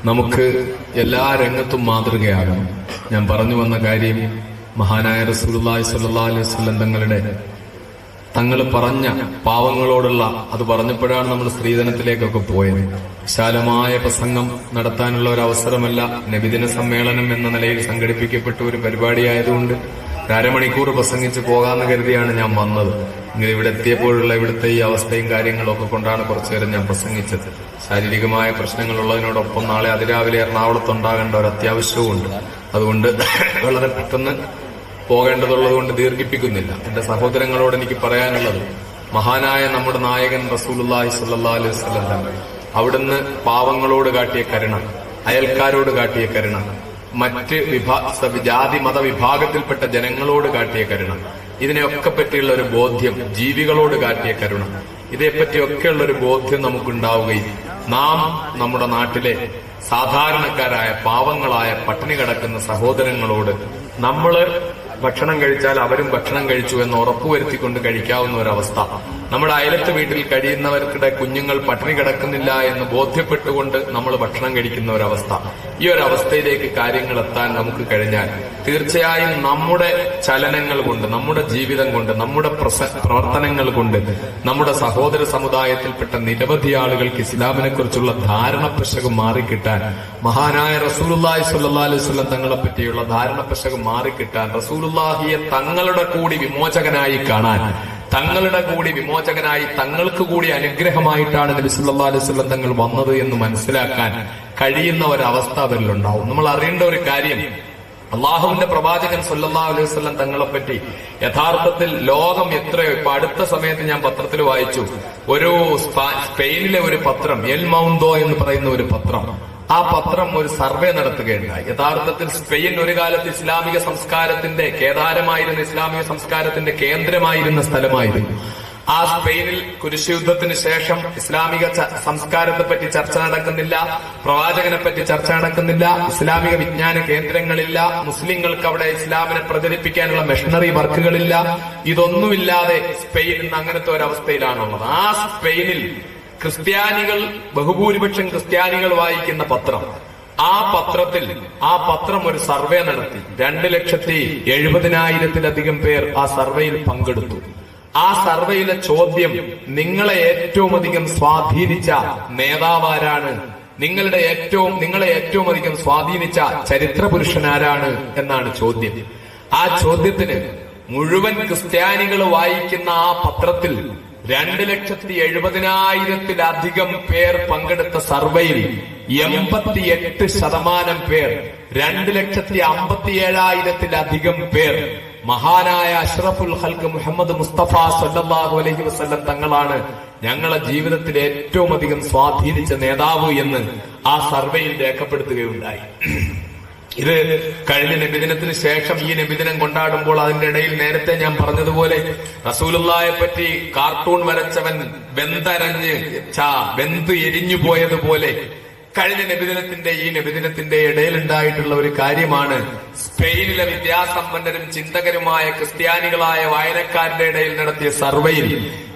നമുക്ക് എല്ലാ രംഗത്തും മാതൃകയാകണം. ഞാൻ പറഞ്ഞു വന്ന കാര്യം മഹാനായ റസൂലുള്ളാഹി സ്വല്ലല്ലാഹു അലൈഹി വസല്ലം തങ്ങൾ പറഞ്ഞ പാവങ്ങളോടുള്ള അത് പറഞ്ഞപ്പോഴാണ് നമ്മൾ സ്ത്രീധനത്തിലേക്കൊക്കെ പോയത്. വിശാലമായ പ്രസംഗം നടത്താനുള്ള ഒരു അവസരമല്ല, നബിദിന സമ്മേളനം എന്ന നിലയിൽ സംഘടിപ്പിക്കപ്പെട്ട ഒരു പരിപാടിയായതുകൊണ്ട് അരമണിക്കൂർ പ്രസംഗിച്ച് പോകാമെന്ന് കരുതിയാണ് ഞാൻ വന്നത്. ഇങ്ങനെ ഇവിടെ എത്തിയപ്പോഴുള്ള ഇവിടുത്തെ ഈ അവസ്ഥയും കാര്യങ്ങളൊക്കെ കൊണ്ടാണ് കുറച്ചു നേരം ഞാൻ പ്രസംഗിച്ചത്. ശാരീരികമായ പ്രശ്നങ്ങളുള്ളതിനോടൊപ്പം നാളെ അതിരാവിലെ എറണാകുളത്തുണ്ടാകേണ്ട ഒരു അത്യാവശ്യവുമുണ്ട്. അതുകൊണ്ട് വളരെ പെട്ടെന്ന് പോകേണ്ടതുള്ളത് കൊണ്ട് ദീർഘിപ്പിക്കുന്നില്ല. എന്റെ സഹോദരങ്ങളോട് എനിക്ക് പറയാനുള്ളത്, മഹാനായ നമ്മുടെ നായകൻ റസൂലുള്ളാഹി സ്വല്ലല്ലാഹു അലൈഹി വസല്ലം അവിടുന്ന് പാവങ്ങളോട് കാട്ടിയ കരുണ, അയൽക്കാരോട് കാട്ടിയ കരുണ, മറ്റ് ജാതി മത വിഭാഗത്തിൽപ്പെട്ട ജനങ്ങളോട് കാട്ടിയ കരുണ, ഇതിനെയൊക്കെ പറ്റിയുള്ള ഒരു ബോധ്യം, ജീവികളോട് കാട്ടിയ കരുണ, ഇതേപ്പറ്റിയൊക്കെയുള്ള ഒരു ബോധ്യം നമുക്കുണ്ടാവുകയും നാം നമ്മുടെ നാട്ടിലെ സാധാരണക്കാരായ പാവങ്ങളായ പട്ടിണി കിടക്കുന്ന സഹോദരങ്ങളോട് നമ്മള് ഭക്ഷണം കഴിച്ചാൽ അവരും ഭക്ഷണം കഴിച്ചു എന്ന് ഉറപ്പുവരുത്തിക്കൊണ്ട് കഴിക്കാവുന്ന ഒരവസ്ഥ, നമ്മുടെ അയലത്ത് വീട്ടിൽ കഴിയുന്നവർക്കിടെ കുഞ്ഞുങ്ങൾ പട്ടിണി കിടക്കുന്നില്ല എന്ന് ബോധ്യപ്പെട്ടുകൊണ്ട് നമ്മൾ ഭക്ഷണം കഴിക്കുന്ന ഒരവസ്ഥ, ഈ ഒരവസ്ഥയിലേക്ക് കാര്യങ്ങൾ എത്താൻ നമുക്ക് കഴിഞ്ഞാൽ തീർച്ചയായും നമ്മുടെ ചലനങ്ങൾ കൊണ്ട്, നമ്മുടെ ജീവിതം കൊണ്ട്, നമ്മുടെ പ്രവർത്തനങ്ങൾ കൊണ്ട് നമ്മുടെ സഹോദര സമുദായത്തിൽപ്പെട്ട നിരവധി ആളുകൾക്ക് ഇസ്ലാമിനെ കുറിച്ചുള്ള ധാരണപ്പശക് മാറിക്കിട്ടാൻ, മഹാനായ റസൂലുള്ളാഹി സ്വല്ലല്ലാഹു അലൈഹി വസല്ലം തങ്ങളെ പറ്റിയുള്ള ധാരണപ്പശക് മാറിക്കിട്ടാൻ, റസൂലുള്ളാഹിയെ തങ്ങളുടെ കൂടി വിമോചകനായി കാണാൻ, തങ്ങളുടെ കൂടി വിമോചകനായി തങ്ങൾക്ക് കൂടി അനുഗ്രഹമായിട്ടാണ് നബി സല്ലല്ലാഹു അലൈഹി വസല്ലം തങ്ങൾ വന്നത് എന്ന് മനസ്സിലാക്കാൻ കഴിയുന്ന ഒരവസ്ഥ അവരിലുണ്ടാവും. നമ്മൾ അറിയേണ്ട ഒരു കാര്യം, അള്ളാഹുവിന്റെ പ്രവാചകൻ സല്ലല്ലാഹു അലൈഹി വസല്ലം തങ്ങളെപ്പറ്റി യഥാർത്ഥത്തിൽ ലോകം എത്രയോ, ഇപ്പൊ അടുത്ത സമയത്ത് ഞാൻ പത്രത്തിൽ വായിച്ചു, ഒരു സ്പെയിനിലെ ഒരു പത്രം, എൽ മൗണ്ടോ എന്ന് പറയുന്ന ഒരു പത്രം, ആ പത്രം ഒരു സർവേ നടത്തുകയുണ്ടായി. യഥാർത്ഥത്തിൽ സ്പെയിൻ ഒരു കാലത്ത് ഇസ്ലാമിക സംസ്കാരത്തിന്റെ കേദാരമായിരുന്ന, ഇസ്ലാമിക സംസ്കാരത്തിന്റെ കേന്ദ്രമായിരുന്ന സ്ഥലമായിരുന്നു. ആ സ്പെയിനിൽ കുരിശുയുദ്ധത്തിന് ശേഷം ഇസ്ലാമിക സംസ്കാരത്തെപ്പറ്റി ചർച്ച നടക്കുന്നില്ല, പ്രവാചകനെ പറ്റി ചർച്ച നടക്കുന്നില്ല, ഇസ്ലാമിക വിജ്ഞാന കേന്ദ്രങ്ങളില്ല, മുസ്ലിങ്ങൾക്ക് അവിടെ ഇസ്ലാമിനെ പ്രചരിപ്പിക്കാനുള്ള മെഷീനറി വർക്കുകളില്ല, ഇതൊന്നുമില്ലാതെ സ്പെയിൻ ഇന്ന് അങ്ങനത്തെ ഒരവസ്ഥയിലാണുള്ളത്. ആ സ്പെയിനിൽ ക്രിസ്ത്യാനികൾ, ബഹുഭൂരിപക്ഷം ക്രിസ്ത്യാനികൾ വായിക്കുന്ന പത്രം, ആ പത്രം ഒരു സർവേ നടത്തി. 2,70,000-ത്തിലധികം പേർ ആ സർവേയിൽ പങ്കെടുത്തു. ആ സർവേയിലെ ചോദ്യം, നിങ്ങളെ ഏറ്റവും അധികം സ്വാധീനിച്ച നേതാവാരാണ്, നിങ്ങളെ ഏറ്റവും അധികം സ്വാധീനിച്ച ചരിത്ര പുരുഷനാരാണ് എന്നാണ് ചോദ്യം. ആ ചോദ്യത്തിന് മുഴുവൻ ക്രിസ്ത്യാനികൾ വായിക്കുന്ന ആ പത്രത്തിൽ 2,70,000-ത്തിലധികം പേർ പങ്കെടുത്ത സർവേയിൽ 88% പേർ, 2,57,000-ത്തിലധികം പേർ മഹാനായ അഷ്റഫുൽ ഖൽഖ് മുഹമ്മദ് മുസ്തഫ സല്ലല്ലാഹു അലൈഹി വസല്ലം തങ്ങളാണ് ഞങ്ങളെ ജീവിതത്തിൽ ഏറ്റവും അധികം സ്വാധീനിച്ച നേതാവ് എന്ന് ആ സർവേയിൽ രേഖപ്പെടുത്തുകയുണ്ടായി. ഇത് കഴിഞ്ഞ നബിദിനത്തിന് ശേഷം ഈ നബിദിനം കൊണ്ടാടുമ്പോൾ അതിന്റെ ഇടയിൽ നേരത്തെ ഞാൻ പറഞ്ഞതുപോലെ റസൂലുള്ളാഹിയെ പറ്റി കാർട്ടൂൺ വരച്ചവൻ വെന്ത് എരിഞ്ഞു പോയതുപോലെ കഴിഞ്ഞ നബിദിനത്തിന്റെ ഈ നബിദിനത്തിന്റെ ഇടയിലുണ്ടായിട്ടുള്ള ഒരു കാര്യമാണ്, സ്പെയിനിലെ വിദ്യാസമ്പന്നരും ചിന്തകരുമായ ക്രിസ്ത്യാനികളായ വായനക്കാരുടെ ഇടയിൽ നടത്തിയ സർവേയിൽ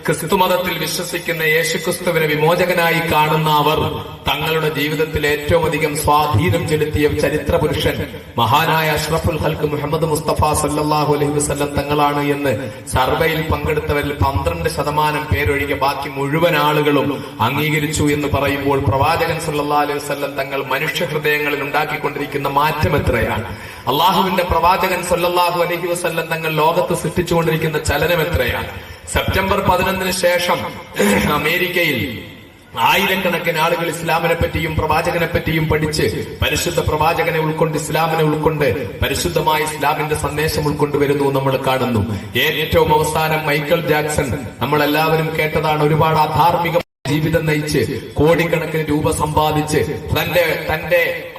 ക്രിസ്തുമതത്തിൽ വിശ്വസിക്കുന്ന യേശുക്രിസ്തുവിനെ വിമോചകനായി കാണുന്ന അവർ തങ്ങളുടെ ജീവിതത്തിൽ ഏറ്റവും അധികം സ്വാധീനം ചെലുത്തിയ ചരിത്ര പുരുഷൻ മഹാനായ അഷ്റഫുൽ ഖൽഖ് മുഹമ്മദ് മുസ്തഫ സല്ലല്ലാഹു അലൈഹി വസല്ലം തങ്ങളാണ് എന്ന് സർവേയിൽ പങ്കെടുത്തവരിൽ 12% പേരൊഴികെ ബാക്കി മുഴുവൻ ആളുകളും അംഗീകരിച്ചു എന്ന് പറയുമ്പോൾ പ്രവാചകൻ സല്ലല്ലാഹു അലൈഹി വസല്ലം തങ്ങൾ മനുഷ്യ ഹൃദയങ്ങളിൽ ഉണ്ടാക്കിക്കൊണ്ടിരിക്കുന്ന മാറ്റം എത്രയാണ്, അള്ളാഹുവിന്റെ പ്രവാചകൻ സല്ലല്ലാഹു അലൈഹി വസല്ലം തങ്ങൾ ലോകത്ത് സൃഷ്ടിച്ചുകൊണ്ടിരിക്കുന്ന ചലനം എത്രയാണ്. സെപ്റ്റംബർ 11-ന് ശേഷം അമേരിക്കയിൽ ആയിരക്കണക്കിന് ആളുകൾ ഇസ്ലാമിനെ പറ്റിയും പ്രവാചകനെ പറ്റിയും പഠിച്ച് പരിശുദ്ധ പ്രവാചകനെ ഉൾക്കൊണ്ട്, ഇസ്ലാമിനെ ഉൾക്കൊണ്ട്, പരിശുദ്ധമായ ഇസ്ലാമിന്റെ സന്ദേശം ഉൾക്കൊണ്ടുവരുന്നു നമ്മൾ കാണുന്നു. ഏറ്റവും അവസാനം മൈക്കൽ ജാക്സൺ, നമ്മളെല്ലാവരും കേട്ടതാണ്, ഒരുപാട് അധാർമിക ജീവിതം നയിച്ച് കോടിക്കണക്കിന് രൂപ സമ്പാദിച്ച് തന്റെ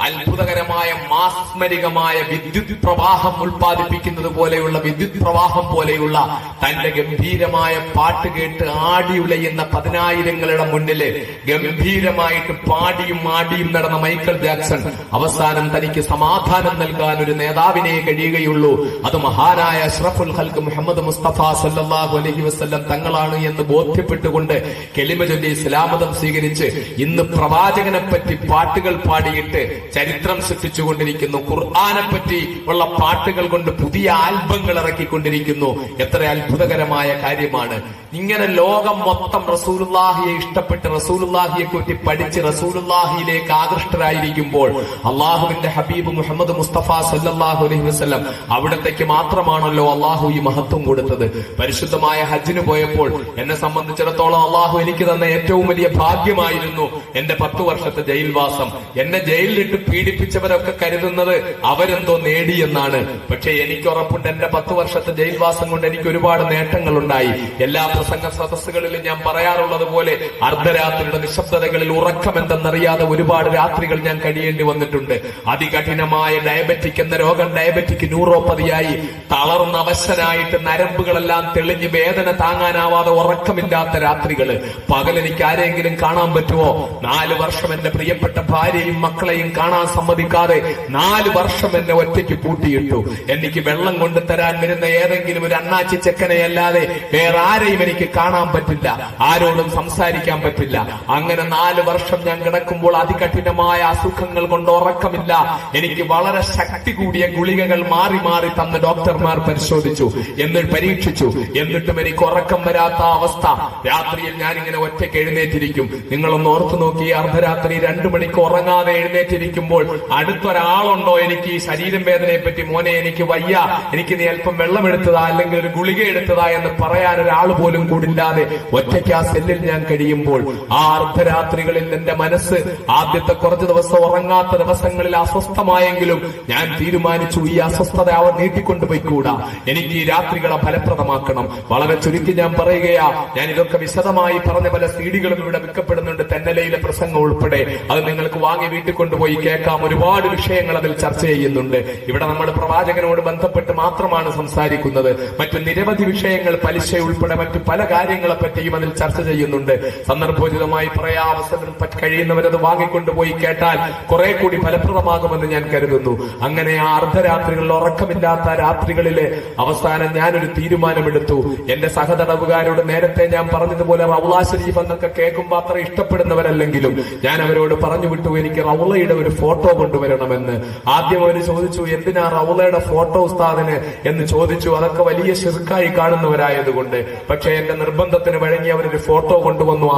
അത്ഭുതകരമായ മാസ്മരികമായ വിദ്യുത് പ്രവാഹം ഉൽപ്പാദിപ്പിക്കുന്നത് പോലെയുള്ള വിദ്യുത് പ്രവാഹം പോലെയുള്ള തന്റെ ഗംഭീരമായ പാട്ട് കേട്ട് ആടിയുലയുന്ന പതിനായിരങ്ങളുടെ മുന്നില് ഗംഭീരമായിട്ട് പാടിയും ആടിയും നടന്ന മൈക്കൽ ജാക്സൺ അവസാനം തനിക്ക് സമാധാനം നൽകാൻ ഒരു നേതാവിനെ കഴിയുകയുള്ളൂ, അത് മഹാനായ അഷ്റഫുൽ ഖൽഖ് മുഹമ്മദ് മുസ്തഫ സല്ലല്ലാഹു അലൈഹി വസല്ലം തങ്ങളാണ് എന്ന് ബോധ്യപ്പെട്ടുകൊണ്ട് കെലിമ ചൊല്ലി ഇസ്ലാമതം സ്വീകരിച്ച് ഇന്ന് പ്രവാചകനെ പറ്റി പാട്ടുകൾ പാടിയിട്ട് ചരിത്രം സൃഷ്ടിച്ചുകൊണ്ടിരിക്കുന്നു. ഖുർആനെ പറ്റി ഉള്ള പാട്ടുകൾ കൊണ്ട് പുതിയ ആൽബങ്ങൾ ഇറക്കിക്കൊണ്ടിരിക്കുന്നു. എത്ര അത്ഭുതകരമായ കാര്യമാണ്. ഇങ്ങനെ ലോകം മൊത്തം റസൂലുള്ളാഹിയെ ഇഷ്ടപ്പെട്ട് റസൂലുള്ളാഹിയെ പറ്റി പഠിച്ച് റസൂലുള്ളാഹിയിലേക്ക് ആകൃഷ്ടരായിരിക്കുമ്പോൾ അള്ളാഹുവിന്റെ ഹബീബ് മുഹമ്മദ് മുസ്തഫ സല്ലല്ലാഹു അലൈഹി വസല്ലം അവിടത്തേക്ക് മാത്രമാണല്ലോ അള്ളാഹു ഈ മഹത്വം കൊടുത്തത്. പരിശുദ്ധമായ ഹജ്ജിന് പോയപ്പോൾ എന്നെ സംബന്ധിച്ചിടത്തോളം അള്ളാഹു എനിക്ക് തന്ന ഏറ്റവും വലിയ ഭാഗ്യമായിരുന്നു എന്റെ 10 വർഷത്തെ ജയിൽവാസം. എന്നെ ജയിലിലിട്ട് പീഡിപ്പിച്ചവരൊക്കെ കരുതുന്നത് അവരെന്തോ നേടിയെന്നാണ്. പക്ഷെ എനിക്ക് ഉറപ്പുണ്ട് എന്റെ 10 വർഷത്തെ ജയിൽവാസം കൊണ്ട് എനിക്ക് ഒരുപാട് നേട്ടങ്ങൾ ഉണ്ടായി. എല്ലാ പ്രസംഗ സദസ്സുകളിലും ഞാൻ പറയാറുള്ളത് പോലെ അർദ്ധരാത്രിയുടെ നിശബ്ദതകളിൽ ഉറക്കം എന്തെന്നറിയാതെ ഒരുപാട് രാത്രികൾ ഞാൻ കഴിയേണ്ടി വന്നിട്ടുണ്ട്. അതികഠിനമായ ഡയബറ്റിക് എന്ന രോഗം, ഡയബറ്റിക് ന്യൂറോപ്പതിയായി തളർന്ന അവശനായിട്ട് നരമ്പുകളെല്ലാം തെളിഞ്ഞ് വേദന താങ്ങാനാവാതെ ഉറക്കമില്ലാത്ത രാത്രികള്. പകൽ എനിക്ക് ആരെങ്കിലും കാണാൻ പറ്റുമോ? 4 വർഷം എന്റെ പ്രിയപ്പെട്ട ഭാര്യയും മക്കളെയും കാണാൻ സമ്മതിക്കാതെ 4 വർഷം എന്നെ ഒറ്റയ്ക്ക് പൂട്ടിയിട്ടു. എനിക്ക് വെള്ളം കൊണ്ടു തരാൻ വരുന്ന ഏതെങ്കിലും ഒരു അണ്ണാച്ചി ചെക്കനെ അല്ലാതെ വേറെ ആരെയും എനിക്ക് കാണാൻ പറ്റില്ല, ആരോടും സംസാരിക്കാൻ പറ്റില്ല. അങ്ങനെ 4 വർഷം ഞാൻ കിടക്കുമ്പോൾ അതികഠിനമായ അസുഖങ്ങൾ കൊണ്ട് ഉറക്കമില്ല. എനിക്ക് വളരെ ശക്തി കൂടിയ ഗുളികകൾ മാറി മാറി തന്ന ഡോക്ടർമാർ പരിശോധിച്ചു, എന്നിട്ട് പരീക്ഷിച്ചു. എന്നിട്ടും എനിക്ക് ഉറക്കം വരാത്ത അവസ്ഥ. രാത്രിയിൽ ഞാനിങ്ങനെ ഒറ്റയ്ക്ക് എഴുന്നേറ്റിരിക്കും. നിങ്ങളൊന്ന് ഓർത്തു നോക്കി, അർദ്ധരാത്രി 2 മണിക്ക് ഉറങ്ങാതെ എഴുന്നേറ്റിരിക്കുമ്പോൾ അടുത്തൊരാളുണ്ടോ എനിക്ക് ഈ ശരീരം വേദനയെ പറ്റി, മോനെ എനിക്ക് വയ്യ, എനിക്ക് നീ അല്പം വെള്ളം എടുത്തതാ അല്ലെങ്കിൽ ഒരു ഗുളിക എടുത്തതാ എന്ന് പറയാൻ ഒരാൾ പോലും കൂടില്ലാതെ ഒറ്റയ്ക്ക് ആ സെല്ലിൽ ഞാൻ കഴിയുമ്പോൾ ആ അർദ്ധരാത്രികളിൽ എന്റെ മനസ്സ് ആദ്യത്തെ കുറച്ച് ദിവസം ഉറങ്ങാത്ത ദിവസങ്ങളിൽ അസ്വസ്ഥമായെങ്കിലും ഞാൻ തീരുമാനിച്ചു ഈ അസ്വസ്ഥത അവർ നീട്ടിക്കൊണ്ടുപോയിക്കൂടാ, എനിക്ക് ഈ രാത്രികളെ ഫലപ്രദമാക്കണം. വളരെ ചുരുക്കി ഞാൻ പറയുകയാ, ഞാൻ ഇതൊക്കെ വിശദമായി പറഞ്ഞ പല സീഡികളും ഇവിടെ വിൽക്കപ്പെടുന്നുണ്ട്, തെന്നലയിലെ പ്രസംഗം ഉൾപ്പെടെ. അത് നിങ്ങൾക്ക് വാങ്ങി വീട്ടിൽ കൊണ്ടുപോയി കേൾക്കാം. ഒരുപാട് വിഷയങ്ങൾ അതിൽ ചർച്ച ചെയ്യുന്നുണ്ട്. ഇവിടെ നമ്മൾ പ്രവാചകനോട് ബന്ധപ്പെട്ട് മാത്രമാണ് സംസാരിക്കുന്നത്. മറ്റു നിരവധി വിഷയങ്ങൾ, പലിശ ഉൾപ്പെടെ മറ്റു പല കാര്യങ്ങളെ പറ്റിയും അതിൽ ചർച്ച ചെയ്യുന്നുണ്ട്. സന്ദർഭോചിതമായി പറയാൻ അവസരം കഴിയുന്നവരത് വാങ്ങിക്കൊണ്ടുപോയി കേട്ടാൽ കുറെ കൂടി ഫലപ്രദമാകുമെന്ന് ഞാൻ കരുതുന്നു. അങ്ങനെ ആ അർദ്ധരാത്രികളിൽ ഉറക്കമില്ലാത്ത രാത്രികളില് അവസാനം ഞാനൊരു തീരുമാനമെടുത്തു. എന്റെ സഹതടവുകാരോട് നേരത്തെ ഞാൻ പറഞ്ഞതുപോലെ റൗള ശരീഫ് എന്നൊക്കെ കേൾക്കുമ്പോൾ അത്ര ഇഷ്ടപ്പെടുന്നവരല്ലെങ്കിലും ഞാൻ അവരോട് പറഞ്ഞു വിട്ടു, എനിക്ക് റൗളയുടെ ഒരു ഫോട്ടോ കൊണ്ടുവരണമെന്ന്. ആദ്യം അവർ ചോദിച്ചു, എന്തിനാ റൗളയുടെ ഫോട്ടോ ഉസ്താദിന് എന്ന് ചോദിച്ചു. അതൊക്കെ വലിയ ശിർക്കായി കാണുന്നവരായതുകൊണ്ട്. പക്ഷെ എന്റെ നിർബന്ധത്തിന് വഴങ്ങി അവരൊരു ഫോട്ടോ കൊണ്ടുവന്നു.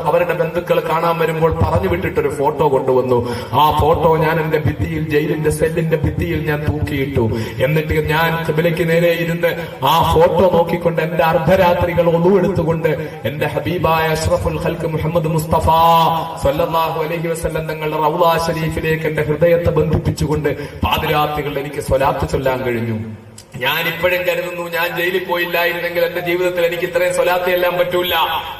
അവരുടെ ബന്ധുക്കൾ കാണാൻ വരുമ്പോൾ പറഞ്ഞു വിട്ടിട്ടൊരു ഫോട്ടോ കൊണ്ടുവന്നു. ആ ഫോട്ടോ ഞാൻ എന്റെ ഭിത്തിയിൽ, ജയിലിന്റെ സെല്ലിന്റെ ഭിത്തിയിൽ ഞാൻ തൂക്കിയിട്ടു. എന്നിട്ട് ഞാൻ ഖിബലയ്ക്ക് നേരെ ഇരുന്ന് ആ ഫോട്ടോ നോക്കിക്കൊണ്ട് എന്റെ അർദ്ധരാത്രികൾ ഒന്നുവെടുത്തുകൊണ്ട് എന്റെ ഹബീബായ അഷ്റഫുൽ ഖൽഖ് മുഹമ്മദ് മുസ്തഫ സല്ലല്ലാഹു അലൈഹി വസല്ലം തങ്ങളുടെ റൗള ശരീഫിലേക്ക് എന്റെ ഹൃദയത്തെ ബന്ധിപ്പിച്ചുകൊണ്ട് പാതിരാത്രികൾ എനിക്ക് സ്വലാത്ത് ചൊല്ലാൻ കഴിഞ്ഞു. ഞാൻ ഇപ്പോഴും കരുതുന്നു, ഞാൻ ജയിലിൽ പോയില്ലായിരുന്നെങ്കിൽ എന്റെ ജീവിതത്തിൽ എനിക്ക് ഇത്രയും സ്വലാത്ത് എല്ലാം പറ്റൂല.